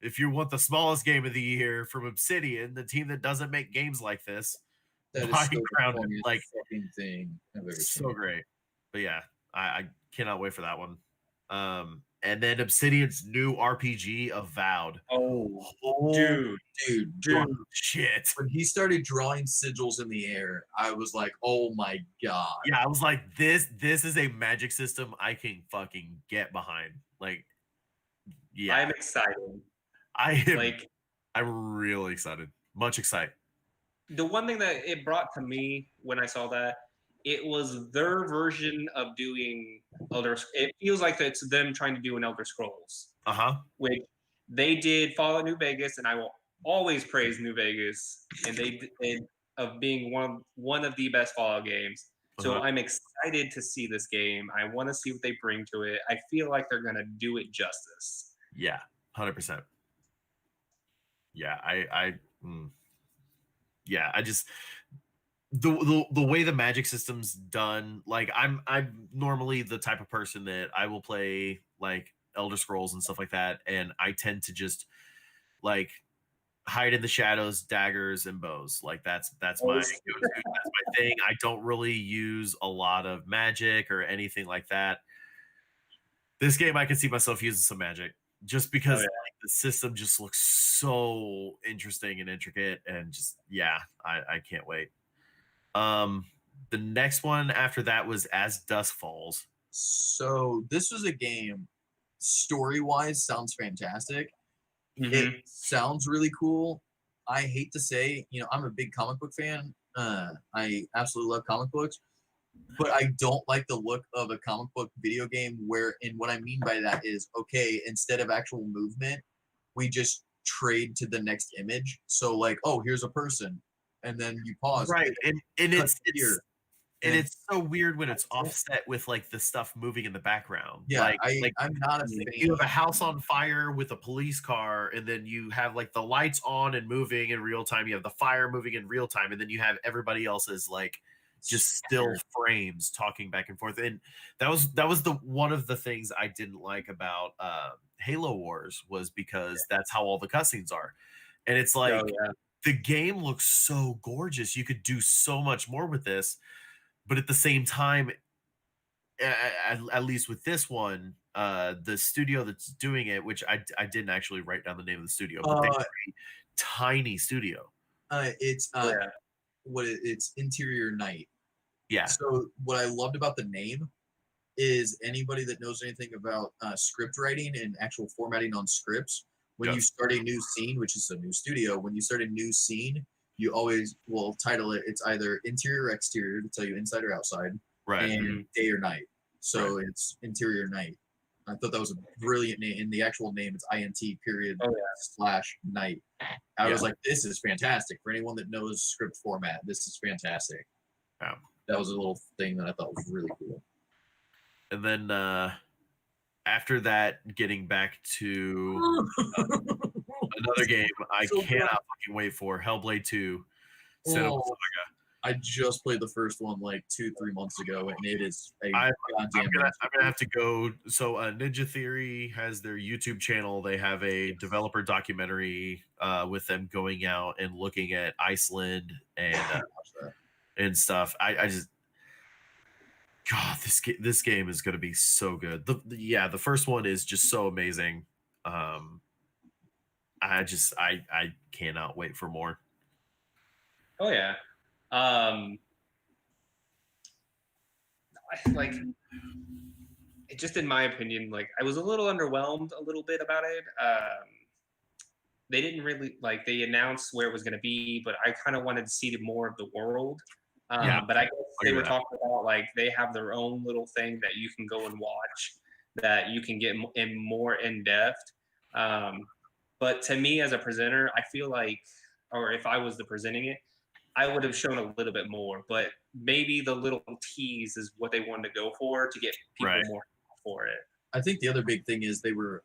If you want the smallest game of the year from Obsidian, the team that doesn't make games like this, that buy is still Grounded. the Like fucking thing I've ever so seen. great. But yeah, I cannot wait for that one. And then Obsidian's new RPG, Avowed. Oh, dude. Shit. When he started drawing sigils in the air, I was like, oh my god. Yeah, I was like, this is a magic system I can fucking get behind. Like, yeah. I'm excited. I'm really excited. Much excited. The one thing that it brought to me when I saw that, it was their version of doing it feels like it's them trying to do an Elder Scrolls. Which they did Fallout New Vegas, and I will always praise New Vegas, and they did of being one of the best Fallout games. So I'm excited to see this game. I want to see what they bring to it. I feel like they're gonna do it justice. Yeah, 100%. Yeah, I just the way the magic system's done, like I'm normally the type of person that I will play like Elder Scrolls and stuff like that, and I tend to just like hide in the shadows, daggers and bows. Like that's my go-to, that's my thing. I don't really use a lot of magic or anything like that. This game I can see myself using some magic just because like, the system just looks so interesting and intricate, and just I can't wait. The next one after that was As Dusk Falls. So this was a game, story-wise, sounds fantastic. Mm-hmm. It sounds really cool. I hate to say, I'm a big comic book fan. I absolutely love comic books, but I don't like the look of a comic book video game and what I mean by that is, okay, instead of actual movement, we just trade to the next image. So like, oh, here's a person. And then you pause. Right. And it's so weird when it's offset with like the stuff moving in the background. Yeah, I'm not a fan. You have a house on fire with a police car, and then you have like the lights on and moving in real time. You have the fire moving in real time, and then you have everybody else's like just still frames talking back and forth. And that was the one of the things I didn't like about Halo Wars, was because that's how all the cutscenes are. And it's like the game looks so gorgeous. You could do so much more with this. But at the same time, at least with this one, the studio that's doing it, which I didn't actually write down the name of the studio, but they're a tiny studio. It's Interior Night. Yeah. So what I loved about the name is anybody that knows anything about script writing and actual formatting on scripts, when you start a new scene, which is a new studio, when you start a new scene, you always will title it. It's either interior or exterior to tell you inside or outside, right, and day or night. So it's Interior Night. I thought that was a brilliant name. In the actual name, it's INT/night. I was like, this is fantastic. For anyone that knows script format, this is fantastic. Yeah. That was a little thing that I thought was really cool. And then after that, getting back to another game I cannot fucking wait for, Hellblade 2. Senua Saga. I just played the first one like 2-3 months ago, and it is a I'm goddamn. I'm gonna have to go. So Ninja Theory has their YouTube channel. They have a developer documentary with them going out and looking at Iceland and stuff. I just God, this game is gonna be so good. The first one is just so amazing. I cannot wait for more. Oh yeah. Like it just in my opinion, like I was a little underwhelmed a little bit about it. They didn't really like they announced where it was going to be, but I kind of wanted to see more of the world. Yeah, but I guess they were that. talking about like they have their own little thing that you can go and watch that you can get in more in depth. But to me as a presenter, I feel like, or if I was the presenting it, I would have shown a little bit more. But maybe the little tease is what they wanted to go for to get people Right. more for it. I think the other big thing is they were.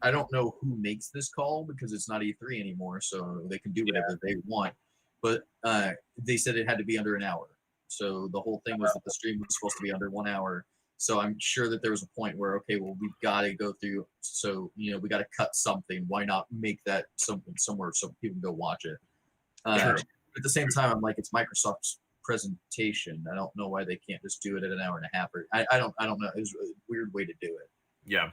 I don't know who makes this call because it's not E3 anymore, so they can do whatever they want. But they said it had to be under an hour. So the whole thing was that the stream was supposed to be under 1 hour. So I'm sure that there was a point where, okay, well, we've got to go through. So, we got to cut something. Why not make that something somewhere so people can go watch it? At the same time, I'm like, it's Microsoft's presentation. I don't know why they can't just do it at an hour and a half. Or I don't know. It was a weird way to do it. Yeah.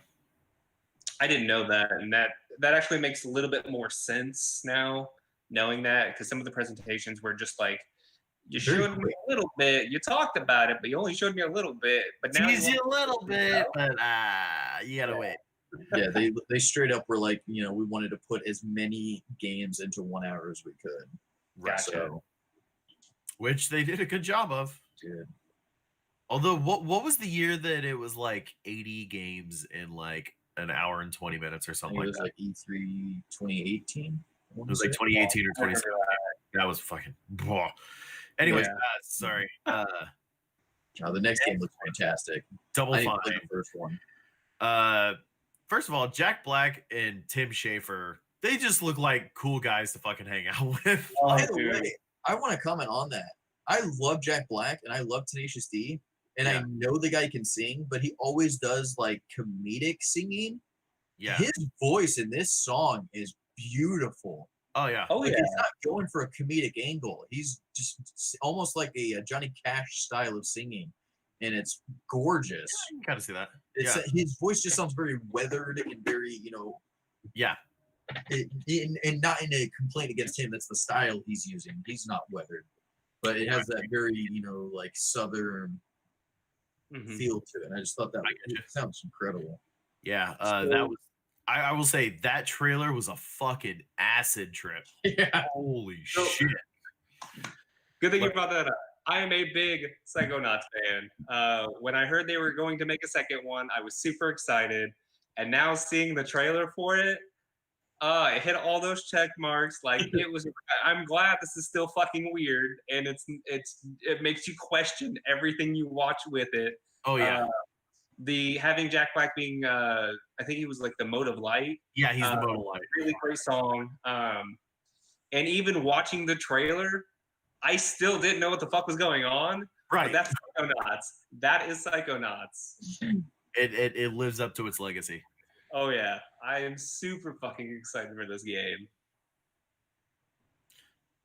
I didn't know that, and that actually makes a little bit more sense now, knowing that, because some of the presentations were just like, you showed me a little bit, you talked about it, but you only showed me a little bit. But now tease you a little bit, but you gotta wait. Yeah, they straight up were like, we wanted to put as many games into 1 hour as we could. Right. Gotcha. So, which they did a good job of. dude. Although, what was the year that it was like 80 games in like an hour and 20 minutes or I something think it like was that? like E3 2018. It was like 2018 or 2017. That was fucking. Blah. Anyways, Yeah. sorry. The next game looks fantastic. Double I didn't Fine. play the first one. First of all, Jack Black and Tim Schafer, they just look like cool guys to fucking hang out with. By the way, I want to comment on that. I love Jack Black and I love Tenacious D. And I know the guy can sing, but he always does like comedic singing. Yeah. His voice in this song is beautiful. Oh yeah. Oh Like yeah. he's not going for a comedic angle. He's just almost like a Johnny Cash style of singing, and it's gorgeous. You can kind of see that. It's his voice just sounds very weathered and very, Yeah. and not in a complaint against him. That's the style he's using. He's not weathered, but it has that very, like southern feel to it. And I just thought that it sounds incredible. Yeah. That was. I will say that trailer was a fucking acid trip. Yeah. Holy shit. Good thing you brought that up. I am a big Psychonauts fan. When I heard they were going to make a second one, I was super excited. And now seeing the trailer for it, it hit all those check marks. Like it was. I'm glad this is still fucking weird, and it makes you question everything you watch with it. Oh yeah. The having Jack Black being, I think he was like the Mode of Light. Yeah, he's the Mode of Light. Really great song. And even watching the trailer, I still didn't know what the fuck was going on. Right. But that's Psychonauts. That is Psychonauts. It lives up to its legacy. Oh yeah, I am super fucking excited for this game.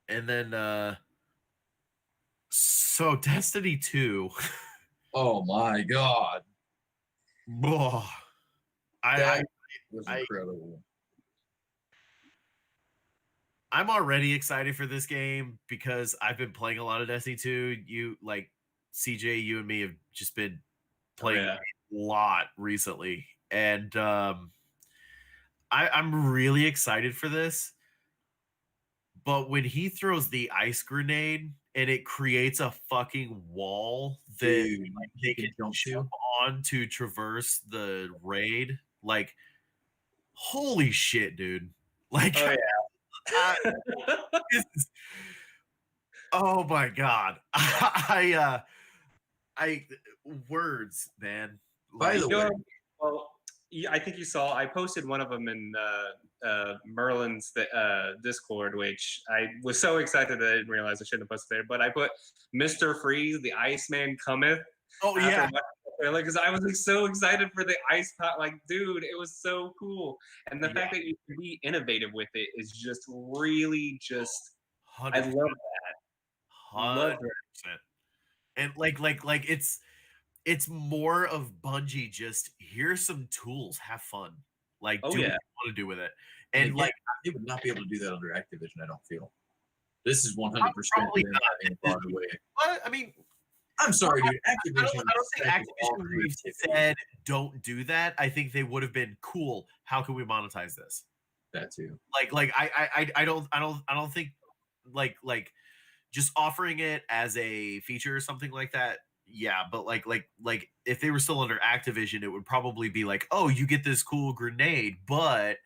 And then, so Destiny 2. Oh my god. Oh, That was incredible. I'm already excited for this game because I've been playing a lot of Destiny 2. You like CJ, you and me have just been playing a lot recently. And I'm really excited for this. But when he throws the ice grenade and it creates a fucking wall that they can jump on to traverse the raid, like, holy shit, dude! Like, oh my god, I words, man. By the way, well, I think you saw. I posted one of them in Merlin's Discord, which I was so excited that I didn't realize I shouldn't have posted there. But I put Mr. Freeze, the Iceman cometh. Oh yeah, Because I was like so excited for the ice pot. Like, dude, it was so cool. And the fact that you can be innovative with it is just really just. I love that. Love that. 100%. And like it's more of Bungie just here's some tools, have fun. Like do what you want to do with it. And again, like they would not be able to do that under Activision, I don't feel. This is 100% probably not. in a way. But I mean, I'm sorry, dude. I Activision. don't think Activision would have said don't do that. I think they would have been cool. How can we monetize this? That too. I don't think like just offering it as a feature or something like that. Yeah, but like if they were still under Activision, it would probably be like, oh, you get this cool grenade, but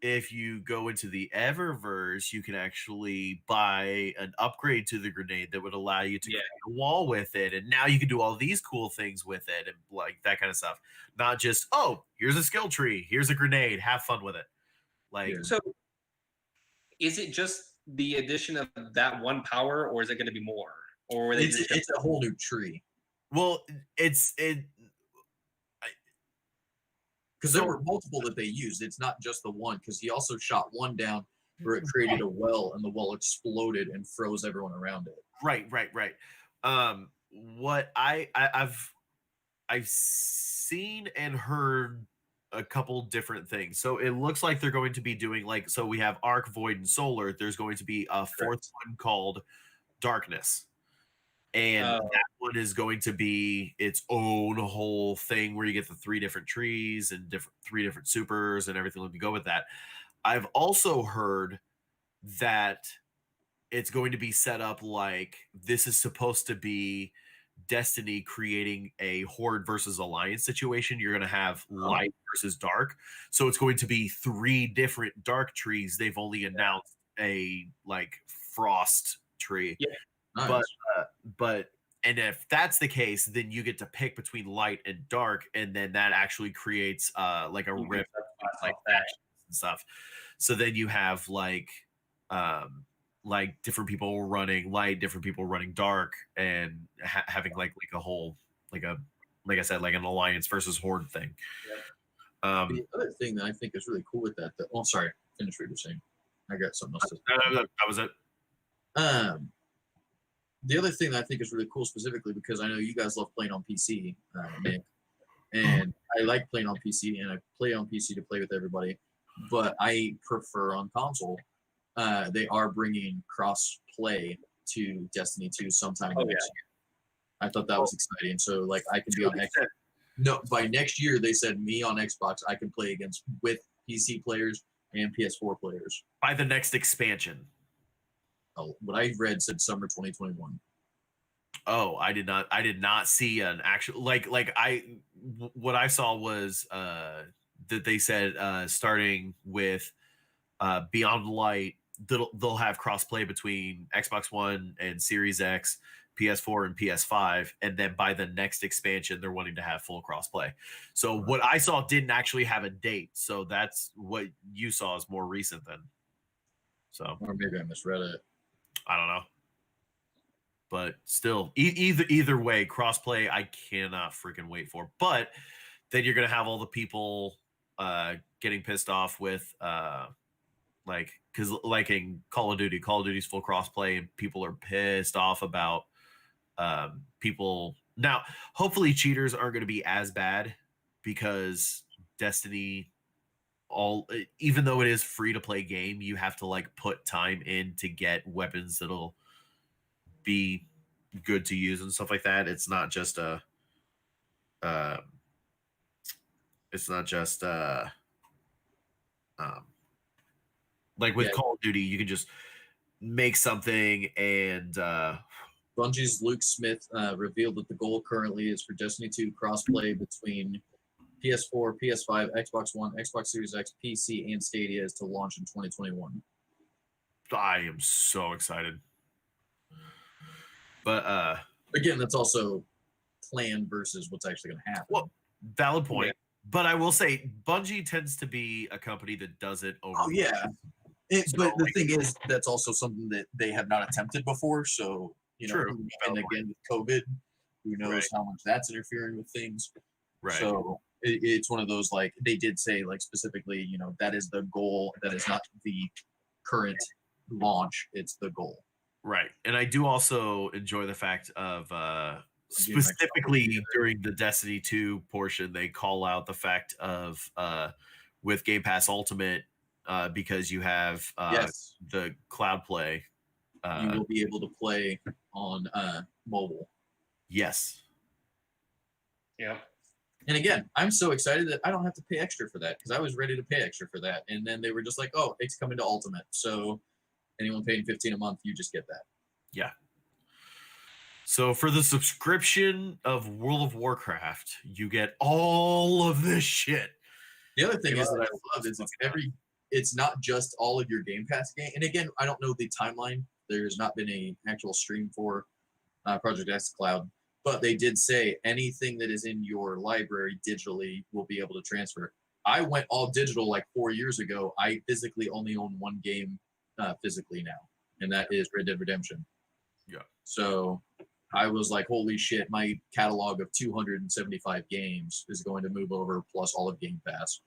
if you go into the Eververse, you can actually buy an upgrade to the grenade that would allow you to create a wall with it, and now you can do all these cool things with it, and like that kind of stuff. Not just, oh, here's a skill tree, here's a grenade, have fun with it. Like, so is it just the addition of that one power, or is it going to be more? Or were they it's a whole new tree. Well, because there were multiple that they used. It's not just the one, because he also shot one down where it created a well and the well exploded and froze everyone around it. Right. What I've seen and heard a couple different things. So it looks like they're going to be doing so we have Arc, Void, and Solar. There's going to be a fourth one called Darkness. And that one is going to be its own whole thing where you get the 3 different trees and 3 different supers and everything to go with that. I've also heard that it's going to be set up like this is supposed to be Destiny creating a Horde versus Alliance situation. You're going to have light versus dark. So it's going to be 3 different dark trees. They've only announced a frost tree. Yeah. Nice. But and if that's the case, then you get to pick between light and dark, and then that actually creates like a rift like that and stuff. So then you have like different people running light, different people running dark, and having like a whole like I said, like an alliance versus horde thing. Yeah. The other thing that I think is really cool with that, sorry, finish what you're saying. I got something else to say. That was it. The other thing that I think is really cool, specifically because I know you guys love playing on PC, Nick, and I like playing on PC, and I play on PC to play with everybody, but I prefer on console. They are bringing cross play to Destiny 2 sometime next year. I thought that was exciting. So I can be on Xbox. No, by next year they said me on Xbox I can play with PC players and PS4 players. By the next expansion. What I read said summer 2021. Oh, I did not see an actual what I saw was that they said starting with Beyond Light, they'll have crossplay between Xbox One and Series X, PS4 and PS5, and then by the next expansion they're wanting to have full crossplay. So what I saw didn't actually have a date, so that's what you saw is more recent then. So or maybe I misread it. I don't know, but still, either way, crossplay I cannot freaking wait for. But then you're gonna have all the people getting pissed off with because in Call of Duty's full crossplay, and people are pissed off about people now. Hopefully, cheaters aren't going to be as bad because Destiny. Even though it is free to play game, you have to put time in to get weapons that'll be good to use and stuff like that. It's not just with Call of Duty, you can just make something and Bungie's Luke Smith revealed that the goal currently is for Destiny 2 crossplay between PS4, PS5, Xbox One, Xbox Series X, PC, and Stadia is to launch in 2021. I am so excited. But again, that's also plan versus what's actually going to happen. Well, valid point. But I will say, Bungie tends to be a company that does it over. Oh yeah. So, But the thing is, that's also something that they have not attempted before. So, True. and again with COVID, who knows Right. how much that's interfering with things. right. So it's one of those, like, they did say, like, specifically, that is the goal. That is not the current launch. It's the goal. Right. And I do also enjoy the fact of Again, like, specifically during the Destiny 2 portion, they call out the fact of with Game Pass Ultimate, because you have Yes, the cloud play. you will be able to play on mobile. Yes. Yeah. And again, I'm so excited that I don't have to pay extra for that, because I was ready to pay extra for that. And then they were just like, oh, it's coming to Ultimate. So anyone paying $15 a month, you just get that. Yeah. So for the subscription of World of Warcraft, you get all of this shit. The other thing Yeah, is that I that's love is fucking it's not just all of your Game Pass game. And again, I don't know the timeline. There's not been a actual stream for Project X Cloud, but they did say anything that is in your library digitally will be able to transfer. I went all digital like 4 years ago. I physically only own one game physically now, and that is Red Dead Redemption. Yeah. So I was like, holy shit, my catalog of 275 games is going to move over, plus all of Game Pass.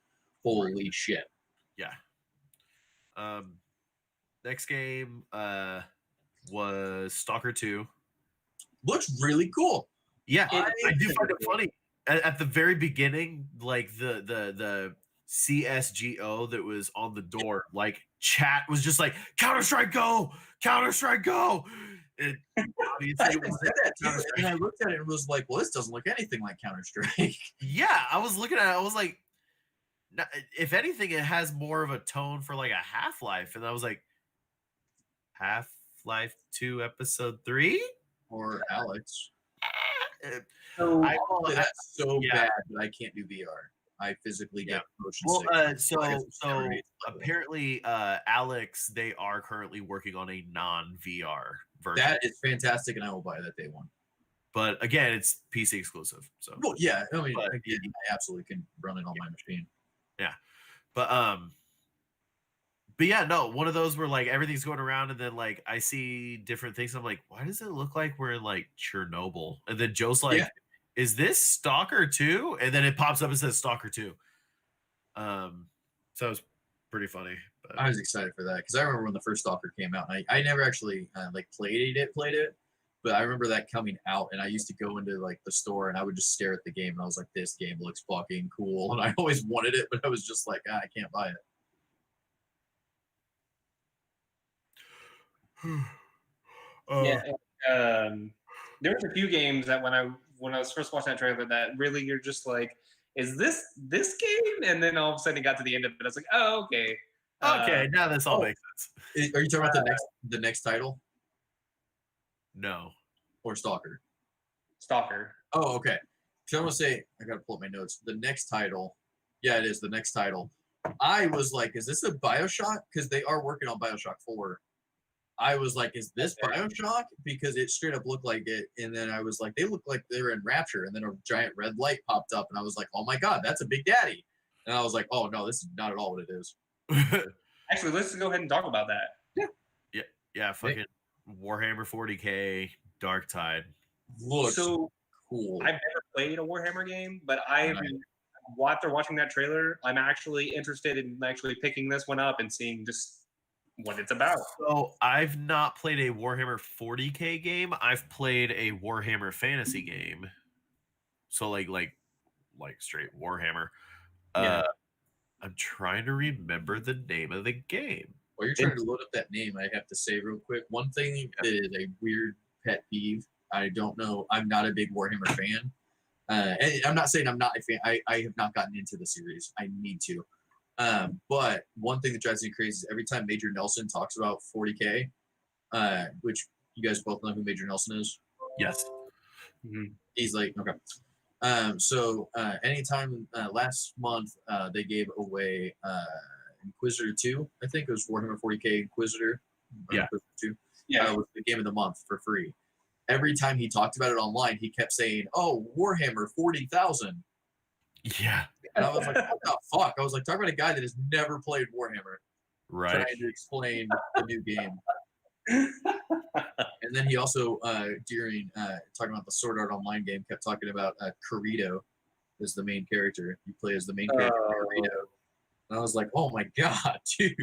Holy shit. Yeah. Next game was Stalker 2. Looks really cool. Yeah, I I do think find it it- funny. At the very beginning, like the CSGO that was on the door, like chat was just like Counter-Strike Go, Counter-Strike Go. And obviously I it even was said that too. Counter-Strike. And I looked at it and was like, well, this doesn't look anything like Counter-Strike. Yeah, I was looking at it, I was like, if anything, it has more of a tone for like a Half-Life. And I was like, Half-Life 2 Episode 3? Or Alex. So I, Play that so yeah. bad that I can't do VR. I physically get motion Well, sickness. so I have to so generate like that. apparently, Alex, they are currently working on a non-VR version. That is fantastic, and I will buy that day one. But again, it's PC exclusive. So, Well, yeah, I mean, But- again, I absolutely can run it on my machine. but yeah, no, one of those where like everything's going around, and then like I see different things. I'm like, why does it look like we're in like Chernobyl? And then Joe's like, Yeah. is this Stalker 2? And then it pops up and says Stalker 2. So it's pretty funny. But I was excited for that because I remember when the first Stalker came out. And I never actually like played it, but I remember that coming out, and I used to go into like the store and I would just stare at the game, and I was like, this game looks fucking cool, and I always wanted it, but I was just like, I can't buy it. yeah, there was a few games that when I was first watching that trailer that really you're just like, is this game? And then all of a sudden it got to the end of it. I was like, oh, okay. Okay, now this all oh. makes sense. Are you talking about the next title No. or Stalker? Stalker. Oh, okay. So I'm gonna say, I gotta pull up my notes. The next title, yeah, it is the next title. I was like, is this a Bioshock? Because they are working on Bioshock 4. I was like, is this Bioshock? Because it straight up looked like it. And then I was like, they look like they're in Rapture. And then a giant red light popped up, and I was like, oh my god, that's a Big Daddy. And I was like, oh no, this is not at all what it is. Actually, let's go ahead and talk about that. Yeah, fucking Warhammer 40K Dark Tide. Looks So cool. I've never played a Warhammer game, but Right. after watching that trailer, I'm actually interested in actually picking this one up and seeing just what it's about. So I've not played a Warhammer 40K game. I've played a Warhammer fantasy game. So like straight Warhammer. Yeah. I'm trying to remember the name of the game. While you're trying to load up that name, I have to say real quick, one thing that is a weird pet peeve. I don't know. I'm not a big Warhammer fan. And I'm not saying I'm not a fan. I have not gotten into the series. I need to. But one thing that drives me crazy is every time Major Nelson talks about 40K, which you guys both know who Major Nelson is. Yes. Mhm. He's like, okay. So anytime last month they gave away Inquisitor 2, I think it was Warhammer 40K Inquisitor. Yeah. Inquisitor 2. Yeah. Was the game of the month for free. Every time he talked about it online, he kept saying, "Oh, Warhammer 40,000." Yeah. And I was like, what the fuck? I was like, talk about a guy that has never played Warhammer Right. trying to explain the new game. And then he also, during talking about the Sword Art Online game, kept talking about Kirito as the main character. You play as the main character, Kirito. And I was like, oh my god, dude.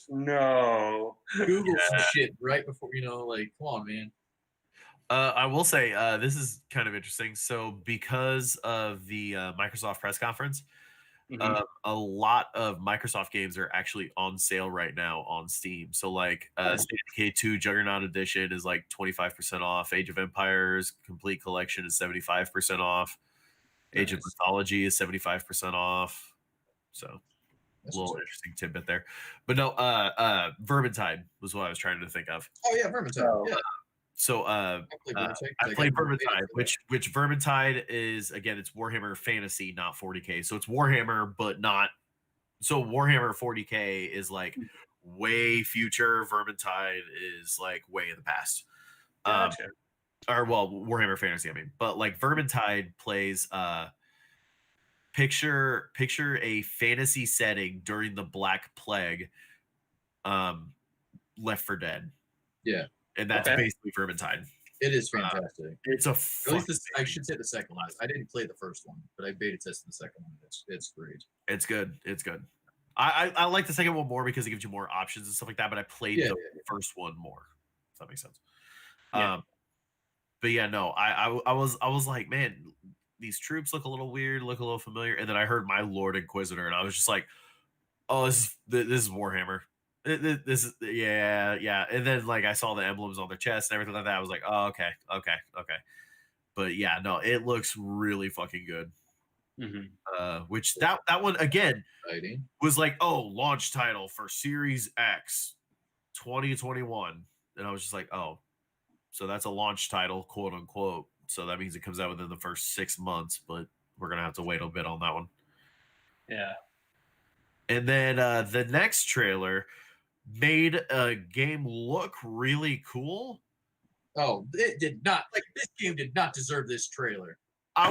No. Google some shit right before, like, come on, man. I will say this is kind of interesting. So because of the Microsoft press conference, Mhm. a lot of Microsoft games are actually on sale right now on Steam. So like State of Decay 2 Juggernaut Edition is like 25% off. Age of Empires Complete Collection is 75% off. Age of Nice. Mythology is 75% off. So That's a little what's up. interesting tidbit there. But no, Vermintide was what I was trying to think of. Oh yeah, Vermintide. Oh. Yeah, So I played Vermintide. 'cause I got played motivated Vermintide, for that. which Vermintide is, again, it's Warhammer Fantasy, not 40k. So it's Warhammer, but not. So Warhammer 40k is like way future. Vermintide is like way in the past. Gotcha. Or well, Warhammer Fantasy, I mean. But like Vermintide plays picture a fantasy setting during the Black Plague, Left 4 Dead. Yeah. And that's Okay. basically Vermintide. It is fantastic. It's a At least fucking I should say the second one. I didn't play the first one, but I beta tested the second one. It's great. It's good. It's good. I like the second one more because it gives you more options and stuff like that. But I played Yeah, the yeah, yeah. first one more. If that makes sense. Yeah. But yeah, no, I was like, man, these troops look a little weird, look a little familiar, and then I heard my Lord Inquisitor, and I was just like, oh, this is Warhammer. This is yeah. And then like I saw the emblems on their chest and everything like that. I was like, oh, okay. But yeah, no, it looks really fucking good. Mhm. Which that one again Exciting. was like, oh, launch title for Series X 2021. And I was just like, oh, so that's a launch title, quote unquote. So that means it comes out within the first 6 months, but we're gonna have to wait a bit on that one. Yeah. And then the next trailer made a game look really cool. Oh, it did not. Like this game did not deserve this trailer. I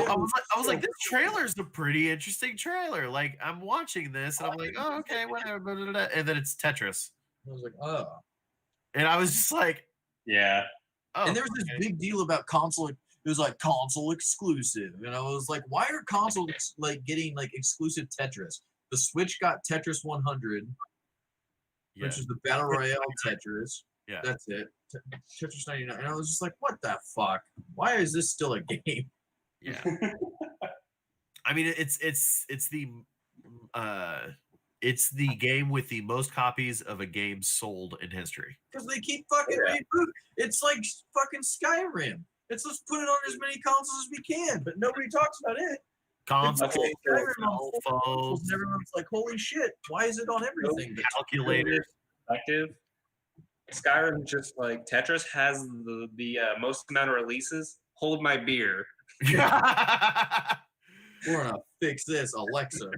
was like, this trailer is a pretty interesting trailer. Like, I'm watching this and I'm like, oh, okay, whatever. Blah, blah, blah. And then it's Tetris. I was like, oh. And I was just like, Yeah. oh. And there was this big deal about console. It was like console exclusive, and I was like, why are consoles like getting like exclusive Tetris? The Switch got Tetris 100, Yeah. which is the battle royale Tetris. Yeah. That's it. Tetris 99, and I was just like, what the fuck? Why is this still a game? Yeah. I mean, it's the game with the most copies of a game sold in history. Because they keep fucking reboot. It's like fucking Skyrim. It's let's put it on as many consoles as we can, but nobody talks about it. Consoles, Okay, Skyrim cell on full consoles, phones, and everyone's like, holy shit, why is it on everything? calculators. Perspective. Skyrim, just like Tetris, has the most amount of releases. Hold my beer. We're gonna fix this, Alexa.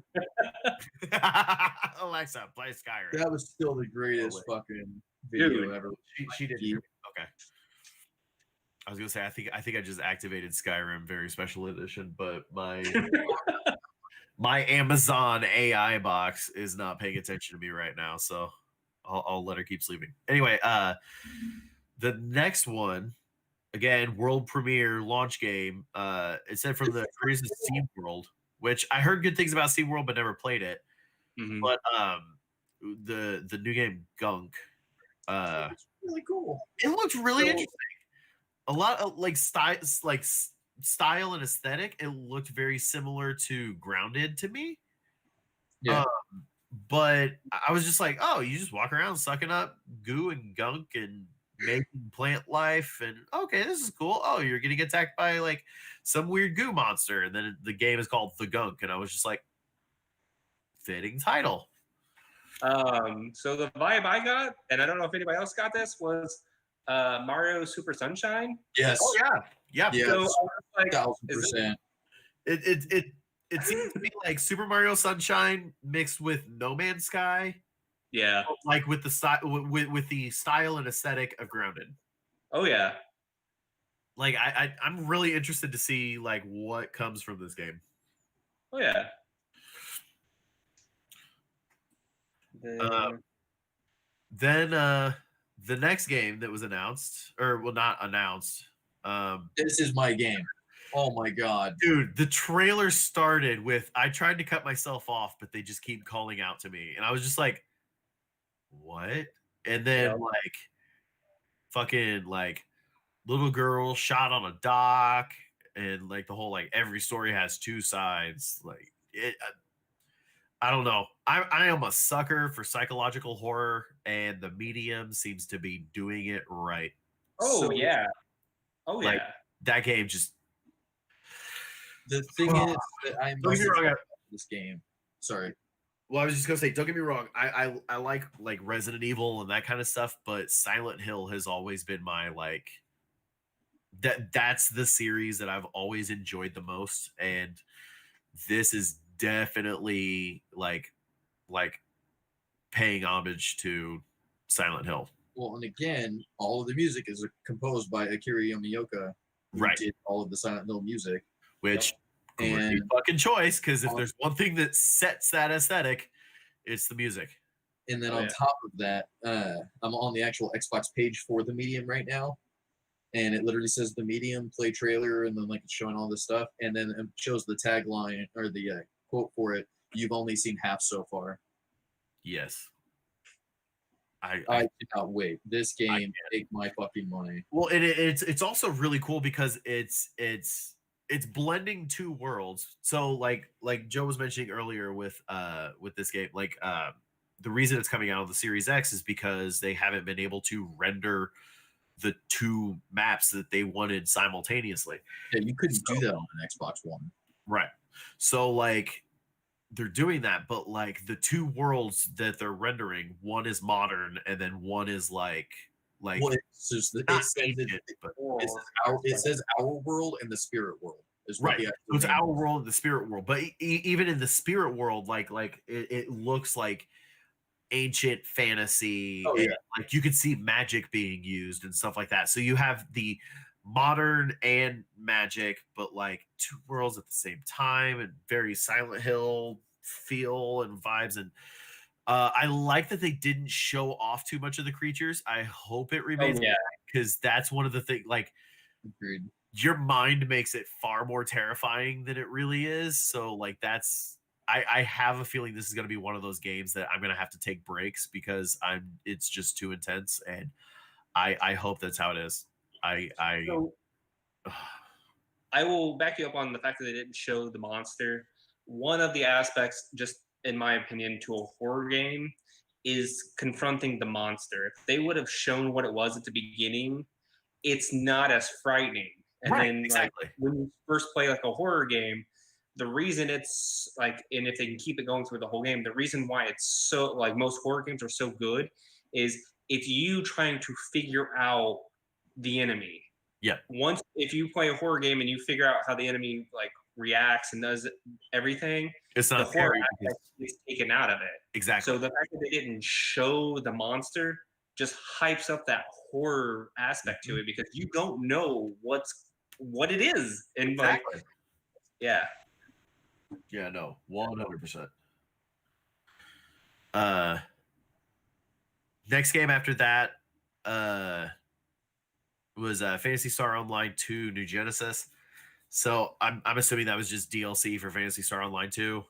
Alexa, play Skyrim. That was still the greatest wait. fucking video Dude. ever. She didn't hear me. Okay. I was gonna say I think I just activated Skyrim very special edition, but my Amazon AI box is not paying attention to me right now, so I'll let her keep sleeping. Anyway, the next one, again, world premiere launch game. It said from the creators of SeaWorld, which I heard good things about SeaWorld, but never played it. Mhm. But the new game Gunk, It's really cool. it looked really So- interesting. A lot of like style and aesthetic. It looked very similar to Grounded to me. Yeah. But I was just like, oh, you just walk around sucking up goo and gunk and making plant life, and okay, this is cool. Oh, you're getting attacked by like some weird goo monster, and then the game is called The Gunk, and I was just like, fitting title. So the vibe I got, and I don't know if anybody else got this, was Mario Super Sunshine. Yes. Oh yeah. Yeah. So I was like, is it- 1000%. It seems to be like Super Mario Sunshine mixed with No Man's Sky, yeah. like with the style with the style and aesthetic of Grounded. Oh yeah. Like I'm really interested to see like what comes from this game. Oh yeah. The, Then the next game that was announced, or well, not announced. This is my game. Oh my god. Dude, the trailer started with I tried to cut myself off, but they just keep calling out to me. And I was just like, what? And then Yeah. like fucking like little girl shot on a dock, and like the whole like every story has two sides. Like it I don't know. I am a sucker for psychological horror, and the medium seems to be doing it right. oh So, yeah. Oh Like, yeah. that game just the thing is that I don't get me wrong. this game. Sorry. Well, I was just gonna say, don't get me wrong. I like Resident Evil and that kind of stuff, but Silent Hill has always been my like that's the series that I've always enjoyed the most, and this is definitely like paying homage to Silent Hill. Well, and again, all of the music is composed by Akira Yamaoka, who Right. did all of the Silent Hill music. Which great And fucking choice, because if on- there's one thing that sets that aesthetic, it's the music. And then Oh, on yeah. top of that, I'm on the actual Xbox page for the Medium right now, and it literally says the Medium play trailer, and then like it's showing all this stuff, and then it shows the tagline or the quote for it. You've only seen half so far. Yes. I cannot wait. This game take my fucking money. Well, it's also really cool because it's blending two worlds. So like Joe was mentioning earlier with this game, like the reason it's coming out of the Series X is because they haven't been able to render the two maps that they wanted simultaneously. Yeah, you couldn't do that on an Xbox One. Right. So like they're doing that, but like the two worlds that they're rendering, one is modern and then one is like Well, it's just not it says ancient, but it says our world and the spirit world is what right. the So actual it's name our is. world and the spirit world, but even in the spirit world, like it looks like ancient fantasy. Oh, and, yeah. like you could see magic being used and stuff like that. So you have the modern and magic, but like two worlds at the same time, and very Silent Hill feel and vibes. And I like that they didn't show off too much of the creatures. I hope it remains, yeah. because that's one of the things. Like Agreed. your mind makes it far more terrifying than it really is. So like that's I have a feeling this is going to be one of those games that I'm going to have to take breaks because it's just too intense, and I hope that's how it is. So, I will back you up on the fact that they didn't show the monster. One of the aspects, just in my opinion, to a horror game is confronting the monster. If they would have shown what it was at the beginning, it's not as frightening. And Right, then exactly. like when you first play like a horror game, the reason it's like, and if they can keep it going through the whole game, the reason why it's so like most horror games are so good is if you trying to figure out the enemy. Yeah. Once if you play a horror game and you figure out how the enemy like reacts and does everything, It's the not horror scary because- aspect is taken out of it. exactly. So the fact that they didn't show the monster just hypes up that horror aspect to it because you don't know what it is. And like, Exactly. yeah. Yeah, no, 100%. Next game after that was Phantasy Star Online 2 New Genesis. So I'm assuming that was just DLC for Phantasy Star Online 2.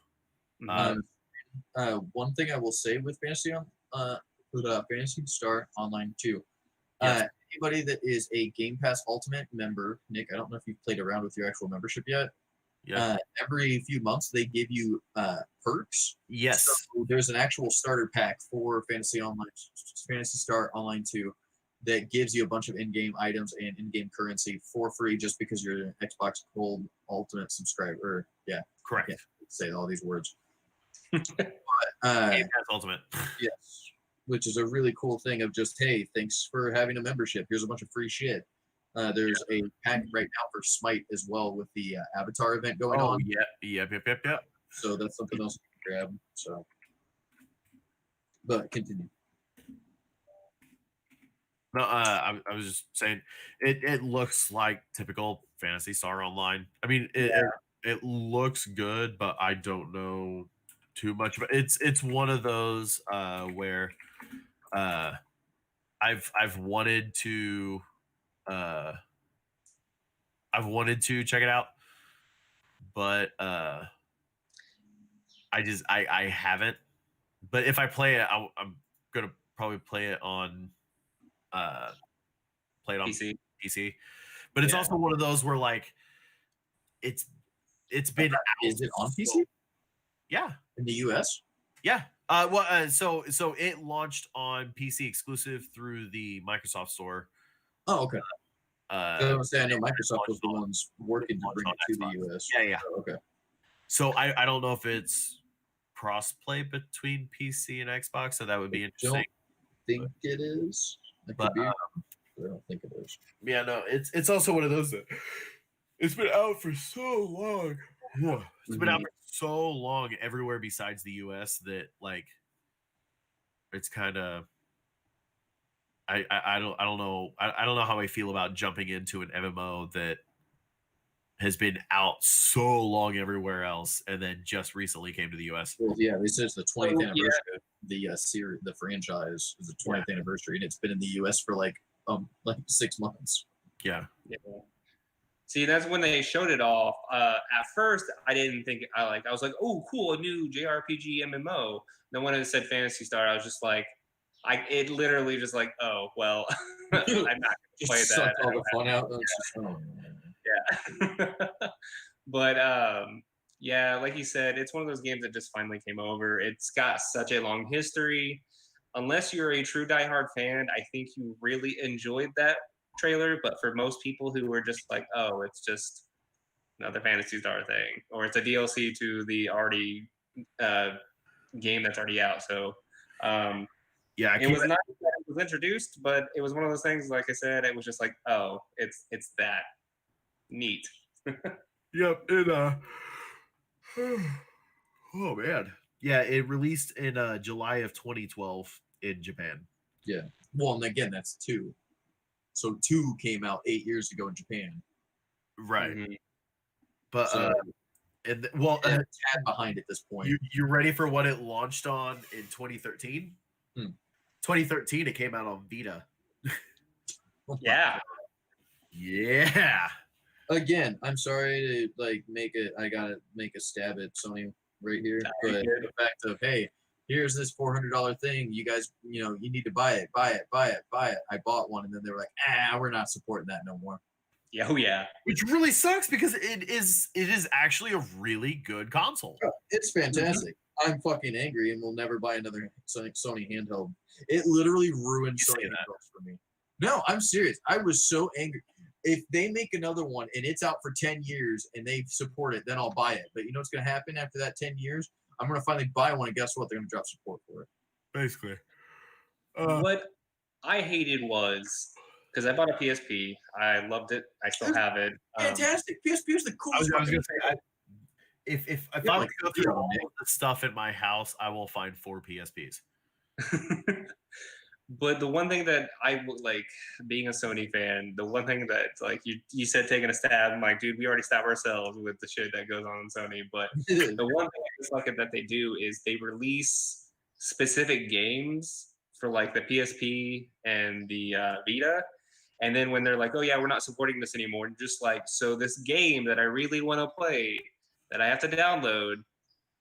One thing I will say with Fantasy Star Online 2, Yes. anybody that is a Game Pass Ultimate member, Nick, I don't know if you've played around with your actual membership yet. Yeah. Every few months they give you perks. Yes. So there's an actual starter pack for Fantasy Star Online 2 that gives you a bunch of in-game items and in-game currency for free just because you're an Xbox Gold Ultimate subscriber. Yeah, Correct. I can't say all these words. Game Pass Ultimate. Yes, which is a really cool thing of just, hey, thanks for having a membership. Here's a bunch of free shit. There's a pack right now for Smite as well with the Avatar event going Oh, on. yep. So that's something else you can grab. So, but continue. No, I was just saying it looks like typical Phantasy Star Online. I mean, it looks good, but I don't know too much. But it's one of those where I've wanted to I've wanted to check it out, but I haven't. But if I play it, I'm gonna probably play it on PC. PC. But it's Yeah. also one of those where like it's been out. Is it on PC so- Yeah. in the US? Yeah. So it launched on PC exclusive through the Microsoft Store. Oh, okay. I was saying, I know Microsoft was the launched on- ones working to bring launched it to on the Xbox. US. Yeah. Oh, okay. So I don't know if it's cross-play between PC and Xbox, so that would be interesting. Think it is. It But, could be. I don't think it is. Yeah, no, it's also one of those that it's been out for so long. Yeah, it's been out for so long everywhere besides the US that like it's kind of I don't know I don't know how I feel about jumping into an MMO that has been out so long everywhere else and then just recently came to the US. Well, yeah, this is the 20th Yeah. anniversary of the series. The franchise is the 20th anniversary, and it's been in the US for like 6 months. Yeah. Yeah. See, that's when they showed it off. At first, I didn't think I was like, oh, cool, a new JRPG MMO. Then when it said Fantasy Star, I was just like, it literally just like, oh, well, I'm not going to play Just that. sucked all the fun out. It's just, oh, man. Yeah. But yeah, like you said, it's one of those games that just finally came over. It's got such a long history. Unless you're a true diehard fan, I think you really enjoyed that trailer. But for most people who were just like, oh, it's just another Fantasy Star thing, or it's a DLC to the already game that's already out. So Yeah, it was nice that it was introduced, but it was one of those things, like I said, it was just like, oh, it's that. Neat. Yep, it oh man. Yeah, it released in July of 2012 in Japan. Yeah. Well, and again, that's 2. So 2 came out 8 years ago in Japan. Right. Mhm. But So- and And a tad behind at this point. you ready for what it launched on in 2013? 2013 it came out on Vita. Yeah. Yeah. Again, I'm sorry to like I gotta make a stab at Sony right here, but the fact of, hey, here's this $400 thing, you guys, you need to buy it. I bought one, and then they were like, we're not supporting that no more. Yeah, oh yeah. Which really sucks because it is actually a really good console. It's fantastic. I'm fucking angry and will never buy another Sony handheld. It literally ruined You say Sony that. handhelds for me. No, I'm serious. I was so angry. If they make another one and it's out for 10 years and they support it, then I'll buy it. But you know what's going to happen after that 10 years? I'm going to finally buy one, and guess what? They're going to drop support for it. Basically. What I hated was because I bought a PSP. I loved it. I still have it. Fantastic. PSP is the I coolest. was gonna say if I Yeah, would like, go through yeah, all Nick. of the stuff in my house, I will find 4 PSPs. But the one thing that I would like, being a Sony fan, the one thing that like you said taking a stab, I'm like, dude, we already stabbed ourselves with the shit that goes on in Sony. But the one thing I dislike that they do is they release specific games for like the PSP and the Vita. And then when they're like, oh yeah, we're not supporting this anymore, just like, so this game that I really want to play that I have to download,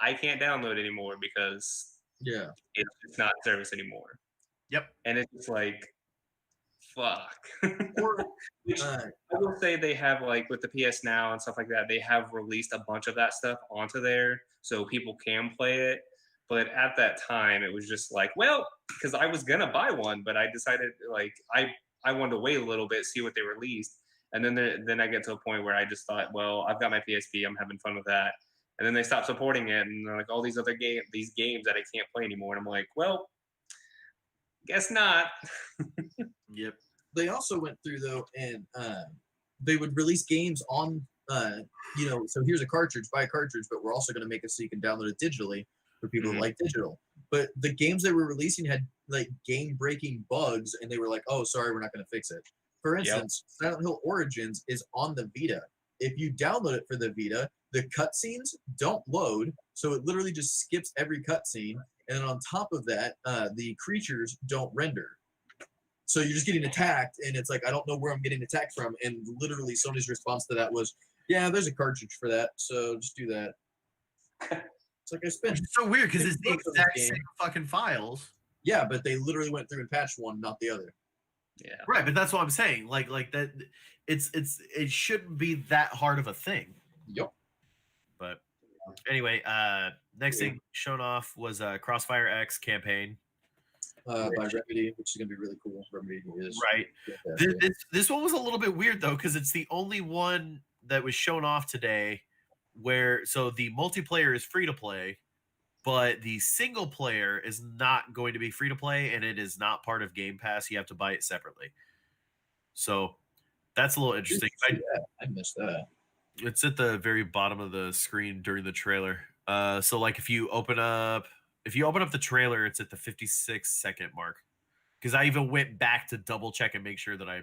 I can't download anymore because Yeah. it's not in service anymore. Yep. And it's just like, fuck. Or, Which I will say they have, like with the PS Now and stuff like that, they have released a bunch of that stuff onto there so people can play it. But at that time, it was just like, well, because I was gonna buy one, but I decided like I wanted to wait a little bit, see what they released, and then I get to a point where I just thought, well, I've got my PSP, I'm having fun with that, and then they stopped supporting it, and they're like all these other these games that I can't play anymore, and I'm like, well, guess not. Yep. they also went through though, and they would release games on, so here's a cartridge, buy a cartridge, but we're also going to make it so you can download it digitally for people Mhm. that like digital. But the games they were releasing had like game-breaking bugs, and they were like, "Oh, sorry, we're not going to fix it." For instance, Silent Hill Origins is on the Vita. If you download it for the Vita, the cutscenes don't load, so it literally just skips every cutscene. And then on top of that, the creatures don't render. So you're just getting attacked, and it's like, I don't know where I'm getting attacked from. And literally, Sony's response to that was, "Yeah, there's a cartridge for that, so just do that." It's like I spent. It's so weird because it's the $50 on this exact game. same fucking files. Yeah, but they literally went through and patched one, not the other. Yeah. Right, but that's what I'm saying. Like that, it shouldn't be that hard of a thing. Yup. But anyway, next thing shown off was Crossfire X campaign. By Remedy, which is gonna be really cool. Remedy is Right. This one was a little bit weird though, because it's the only one that was shown off today where so the multiplayer is free to play, but the single player is not going to be free to play, and it is not part of Game Pass. You have to buy it separately. So that's a little interesting. I missed that. It's at the very bottom of the screen during the trailer. So like if you open up the trailer, it's at the 56-second mark. Because I even went back to double check and make sure that I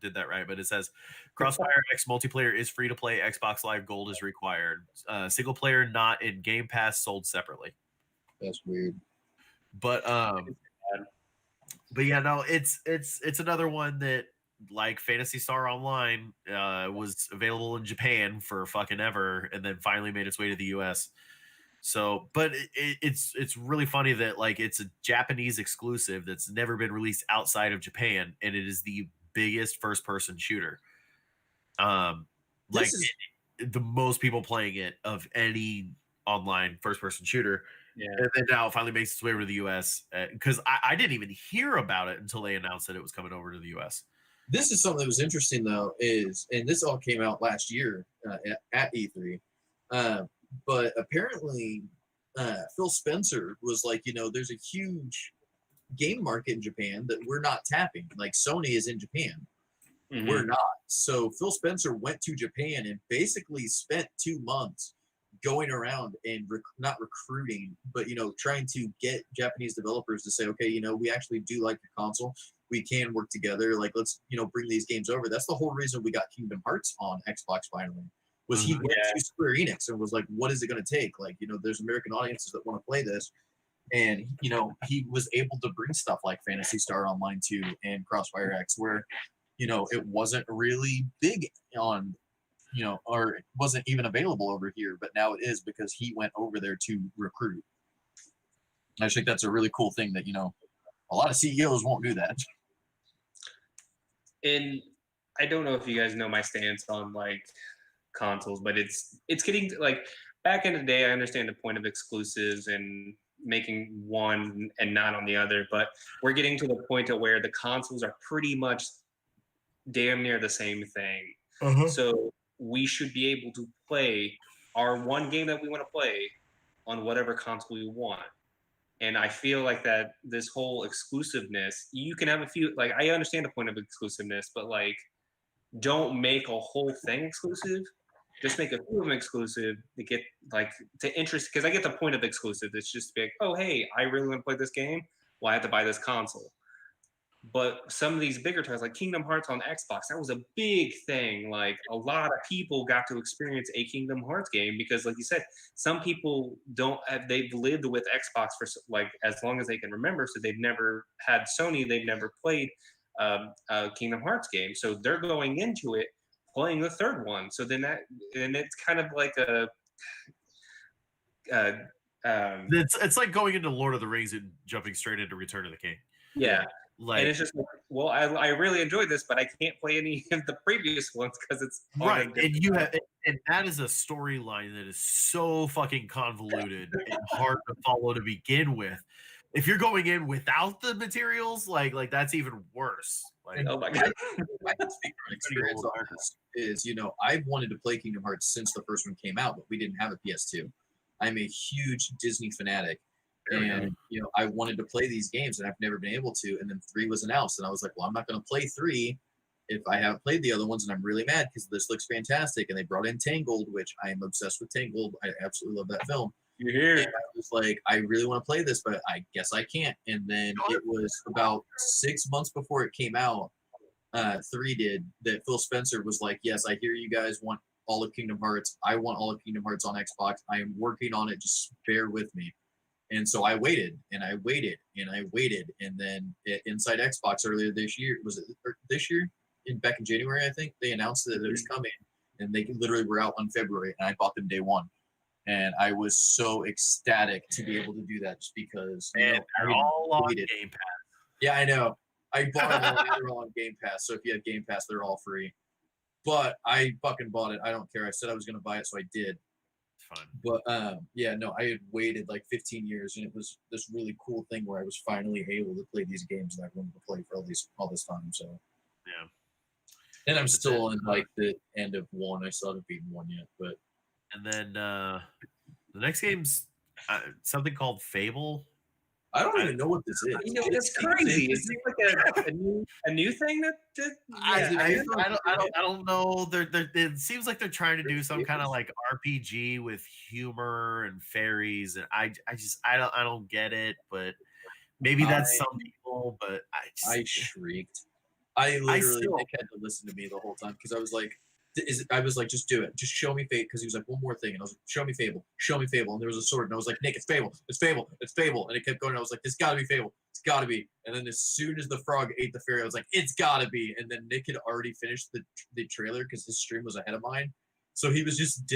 did that right. But it says Crossfire X multiplayer is free to play. Xbox Live Gold is required. Single player not in Game Pass, sold separately. That's weird. But yeah, no, it's another one that, like Phantasy Star Online, was available in Japan for fucking ever, and then finally made its way to the US. So, but it's really funny that like it's a Japanese exclusive that's never been released outside of Japan, and it is the biggest first-person shooter. Like the most people playing it of any online first-person shooter. Yeah. And then now it finally makes its way over to the US, because I didn't even hear about it until they announced that it was coming over to the US. This is something that was interesting though, and this all came out last year at E3, but apparently Phil Spencer was like, there's a huge game market in Japan that we're not tapping. Like Sony is in Japan, we're not. So Phil Spencer went to Japan and basically spent 2 months going around and not recruiting, but trying to get Japanese developers to say, okay, we actually do like your console. We can work together. Like, let's bring these games over. That's the whole reason we got Kingdom Hearts on Xbox finally. Was he went to Square Enix and was like, what is it going to take? Like, there's American audiences that want to play this, and he was able to bring stuff like Phantasy Star Online 2 and Crossfire X, where it wasn't really big on. Or it wasn't even available over here, but now it is because he went over there to recruit. I think that's a really cool thing that, a lot of CEOs won't do that. And I don't know if you guys know my stance on like consoles, but it's getting like back in the day, I understand the point of exclusives and making one and not on the other, but we're getting to the point of where the consoles are pretty much damn near the same thing. So we should be able to play our one game that we want to play on whatever console we want. And I feel like that this whole exclusiveness, you can have a few, like, I understand the point of exclusiveness, but like, don't make a whole thing exclusive. Just make a few of them exclusive to get like to interest, because I get the point of exclusive. It's just to be like, oh, hey, I really want to play this game. Well, I have to buy this console. But some of these bigger titles, like Kingdom Hearts on Xbox, that was a big thing. Like a lot of people got to experience a Kingdom Hearts game because, like you said, some people they've lived with Xbox for like as long as they can remember. So they've never had Sony, they've never played a Kingdom Hearts game. So they're going into it playing the third one. So then it's kind of like it's like going into Lord of the Rings and jumping straight into Return of the King. Yeah. Like, and it's just like, well, I really enjoyed this, but I can't play any of the previous ones because it's right. And that is a storyline that is so fucking convoluted and hard to follow to begin with. If you're going in without the materials, like that's even worse. Like, oh my god! I can speak from experience on this. Is I've wanted to play Kingdom Hearts since the first one came out, but we didn't have a PS2. I'm a huge Disney fanatic. And I wanted to play these games and I've never been able to, and then 3 was announced and I was like, well, I'm not going to play 3 if I haven't played the other ones, and I'm really mad because this looks fantastic. And they brought in Tangled, which I am obsessed with. Tangled, I absolutely love that film. You're here. And I was like, I really want to play this, but I guess I can't. And then it was about 6 months before it came out, 3 did, that Phil Spencer was like, yes, I hear you guys want all of Kingdom Hearts. I want all of Kingdom Hearts on Xbox. I am working on it. Just bear with me. And so I waited and I waited and I waited. And then Inside Xbox earlier this year, was it this year? Back in January, I think, they announced that it was coming. And they literally were out on February. And I bought them day one. And I was so ecstatic to be able to do that just because. And they're all on Game Pass. Yeah, I know. I bought them all. They're all on Game Pass. So if you have Game Pass, they're all free. But I fucking bought it. I don't care. I said I was going to buy it, so I did. Fun. But yeah, no, I had waited like 15 years, and it was this really cool thing where I was finally able to play these games that I wanted to play for all this time. So yeah, and I'm still in like the end of one. I still haven't beaten one yet, but and then the next game's something called Fable. I don't even know what this is. You know, it's crazy. Is it like a new thing that? I don't know. It seems like they're trying to do some kind of like RPG with humor and fairies, and I don't get it. But maybe that's some people. But I shrieked. I literally Nick had to listen to me the whole time because I was like, just do it. Just show me Fable. Because he was like, one more thing. And I was like, show me Fable. Show me Fable. And there was a sword. And I was like, Nick, it's Fable. It's Fable. It's Fable. And it kept going. And I was like, this got to be Fable. It's got to be. And then as soon as the frog ate the fairy, I was like, it's got to be. And then Nick had already finished the trailer because his stream was ahead of mine. So he was just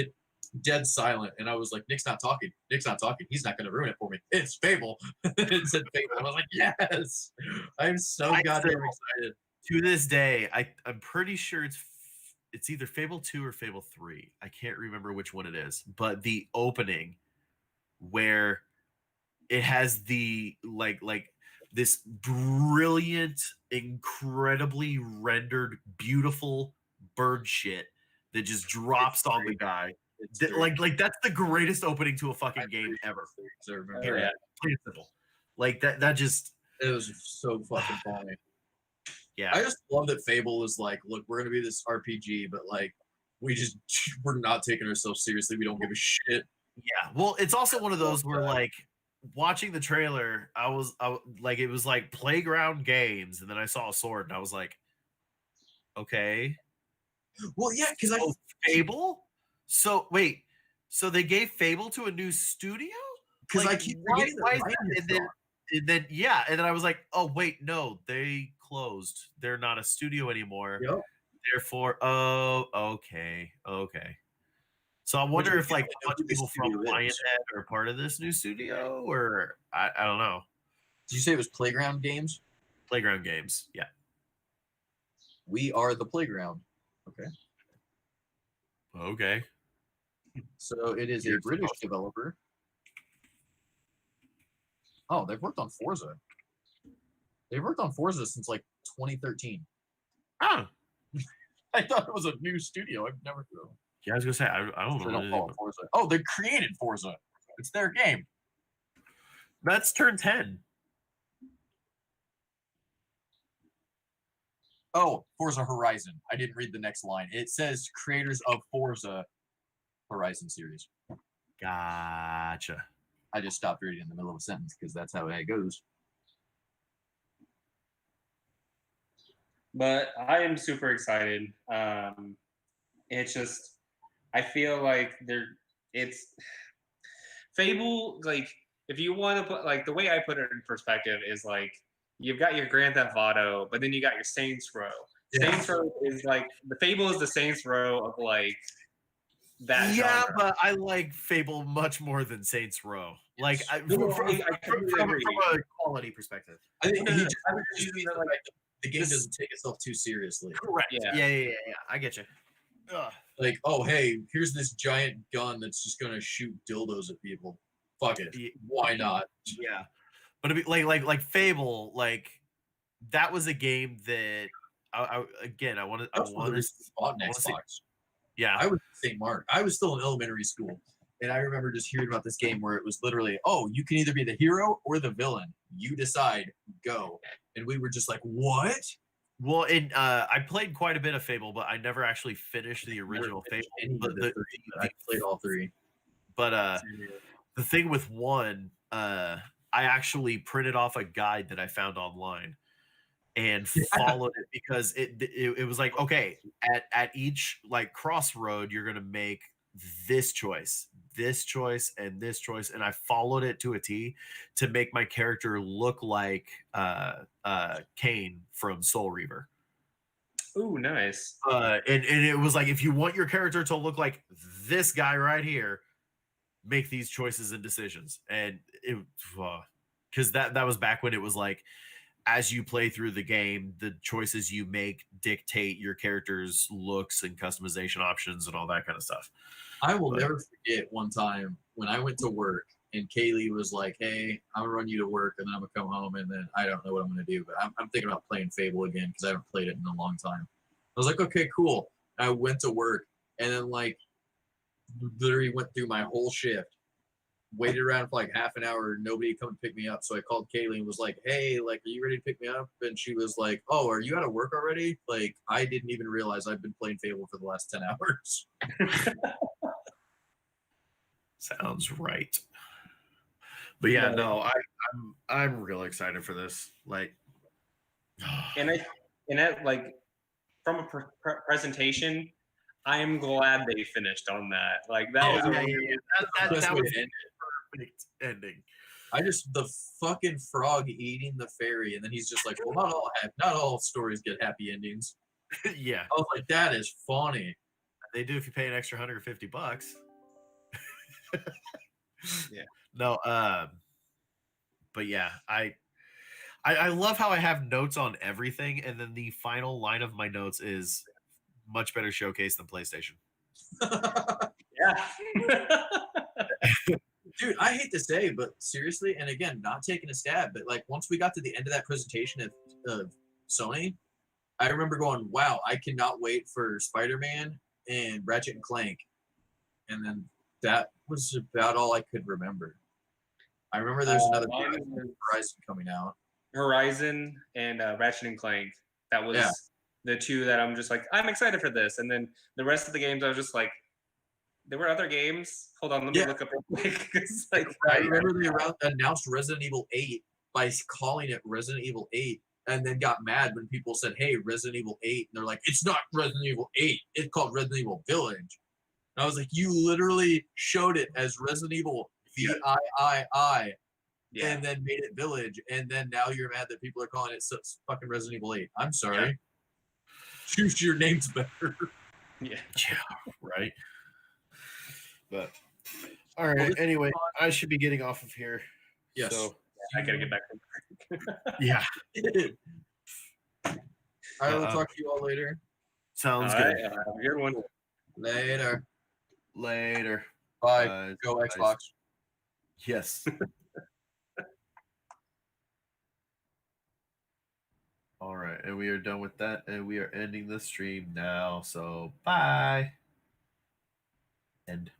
dead silent. And I was like, Nick's not talking. Nick's not talking. He's not going to ruin it for me. It's Fable. It said Fable. And I was like, yes. I'm so goddamn excited. To this day, I'm pretty sure it's either Fable 2 or Fable 3. I can't remember which one it is. But the opening where it has the like this brilliant, incredibly rendered, beautiful bird shit that just drops on the guy. Like that's the greatest opening to a fucking game ever. Plain and simple. Like that just it was so fucking funny. Yeah. I just love that Fable is like, look, we're gonna be this RPG, but like we're not taking ourselves seriously. We don't give a shit. Yeah. Well, it's also one of those where like watching the trailer, I was like, it was like Playground Games, and then I saw a sword, and I was like, okay. Well, yeah, because Fable. So wait, so they gave Fable to a new studio? Because like, I keep why forgetting is that? And then yeah, and then I was like, oh wait, no, they closed. They're not a studio anymore. Yep. Therefore, oh, okay. So I wonder if like a bunch of people from Lionhead are part of this new studio, or I don't know. Did you say it was Playground Games? Playground Games, yeah. We are the playground. Okay. Okay. So it is a British developer. Oh, they've worked on Forza. They've worked on Forza since like 2013. Ah. I thought it was a new studio. I've never heard of them. Yeah, I was gonna say I don't know. Don't call it Forza. Oh, they created Forza. It's their game. That's turn 10. Oh, Forza Horizon. I didn't read the next line. It says creators of Forza Horizon series. Gotcha. I just stopped reading in the middle of a sentence because that's how it goes. But I am super excited. It's just, I feel like it's Fable. Like, if you want to put, like, the way I put it in perspective is like, you've got your Grand Theft Auto, but then you got your Saints Row. Yeah. Saints Row is like, the Fable is the Saints Row of like that. Yeah, genre. but I like Fable much more than Saints Row. Like, from a quality perspective. I think the game doesn't take itself too seriously. Correct. Yeah. I get you. Ugh. Like, oh, hey, here's this giant gun that's just gonna shoot dildos at people. Fuck it. Yeah. Why not? Yeah. But it'd be like Fable, like that was a game that I wanted to spot next box. Yeah. I was in St. Mark. I was still in elementary school. And I remember just hearing about this game where it was literally, oh, you can either be the hero or the villain. You decide, go. And we were just like, what? Well, I played quite a bit of Fable, but I never actually finished the original Fable. But I played all three. But the thing with one, I actually printed off a guide that I found online. and followed it because it was like, okay, at each like crossroad you're gonna make this choice, and this choice, and I followed it to a T to make my character look like Kane from Soul Reaver. Ooh, nice. And it was like, if you want your character to look like this guy right here, make these choices and decisions. And it because that was back when it was like, as you play through the game, the choices you make dictate your character's looks and customization options and all that kind of stuff. I will never forget one time when I went to work and Kaylee was like, "Hey, I'm gonna run you to work, and then I'm gonna come home, and then I don't know what I'm gonna do, but I'm thinking about playing Fable again because I haven't played it in a long time." I was like, "Okay, cool." And I went to work, and then like literally went through my whole shift, waited around for like half an hour, nobody come and pick me up. So I called Kaylee and was like, "Hey, like, are you ready to pick me up?" And she was like, "Oh, are you out of work already?" Like, I didn't even realize I've been playing Fable for the last 10 hours. Sounds right. But yeah, no, I'm real excited for this. Like, And that like from a presentation, I am glad they finished on that. Like that was a really that Best way was to end a perfect ending. the fucking frog eating the fairy, and then he's just like, "Well, not all stories get happy endings." Yeah, I was like, "That is funny." they do if you pay an extra $150. Yeah. No, but yeah, I love how I have notes on everything, and then the final line of my notes is much better showcase than PlayStation. Yeah. Dude, I hate to say, but seriously, and again, not taking a stab, but like once we got to the end of that presentation of Sony, I remember going, "Wow, I cannot wait for Spider-Man and Ratchet and Clank," and then that was about all I could remember. I remember there's another Horizon coming out. Horizon and Ratchet and Clank. That was the two that I'm just like, I'm excited for this. And then the rest of the games, I was just like, there were other games. Hold on, let me look up real quick. Like, I remember they announced Resident Evil 8 by calling it Resident Evil 8, and then got mad when people said, "Hey, Resident Evil 8," and they're like, "It's not Resident Evil 8. It's called Resident Evil Village." And I was like, "You literally showed it as Resident Evil VIII, and then made it Village, and then now you're mad that people are calling it fucking Resident Evil 8. I'm sorry. Yeah. Choose your names better." Yeah, right. But all right. Well, anyway, I should be getting off of here. Yes. So I gotta get back. Yeah. I will talk to you all later. Sounds good. Have a good one. Later. Bye. Go Xbox. Yes. All right, and we are done with that, and we are ending the stream now. So bye. End.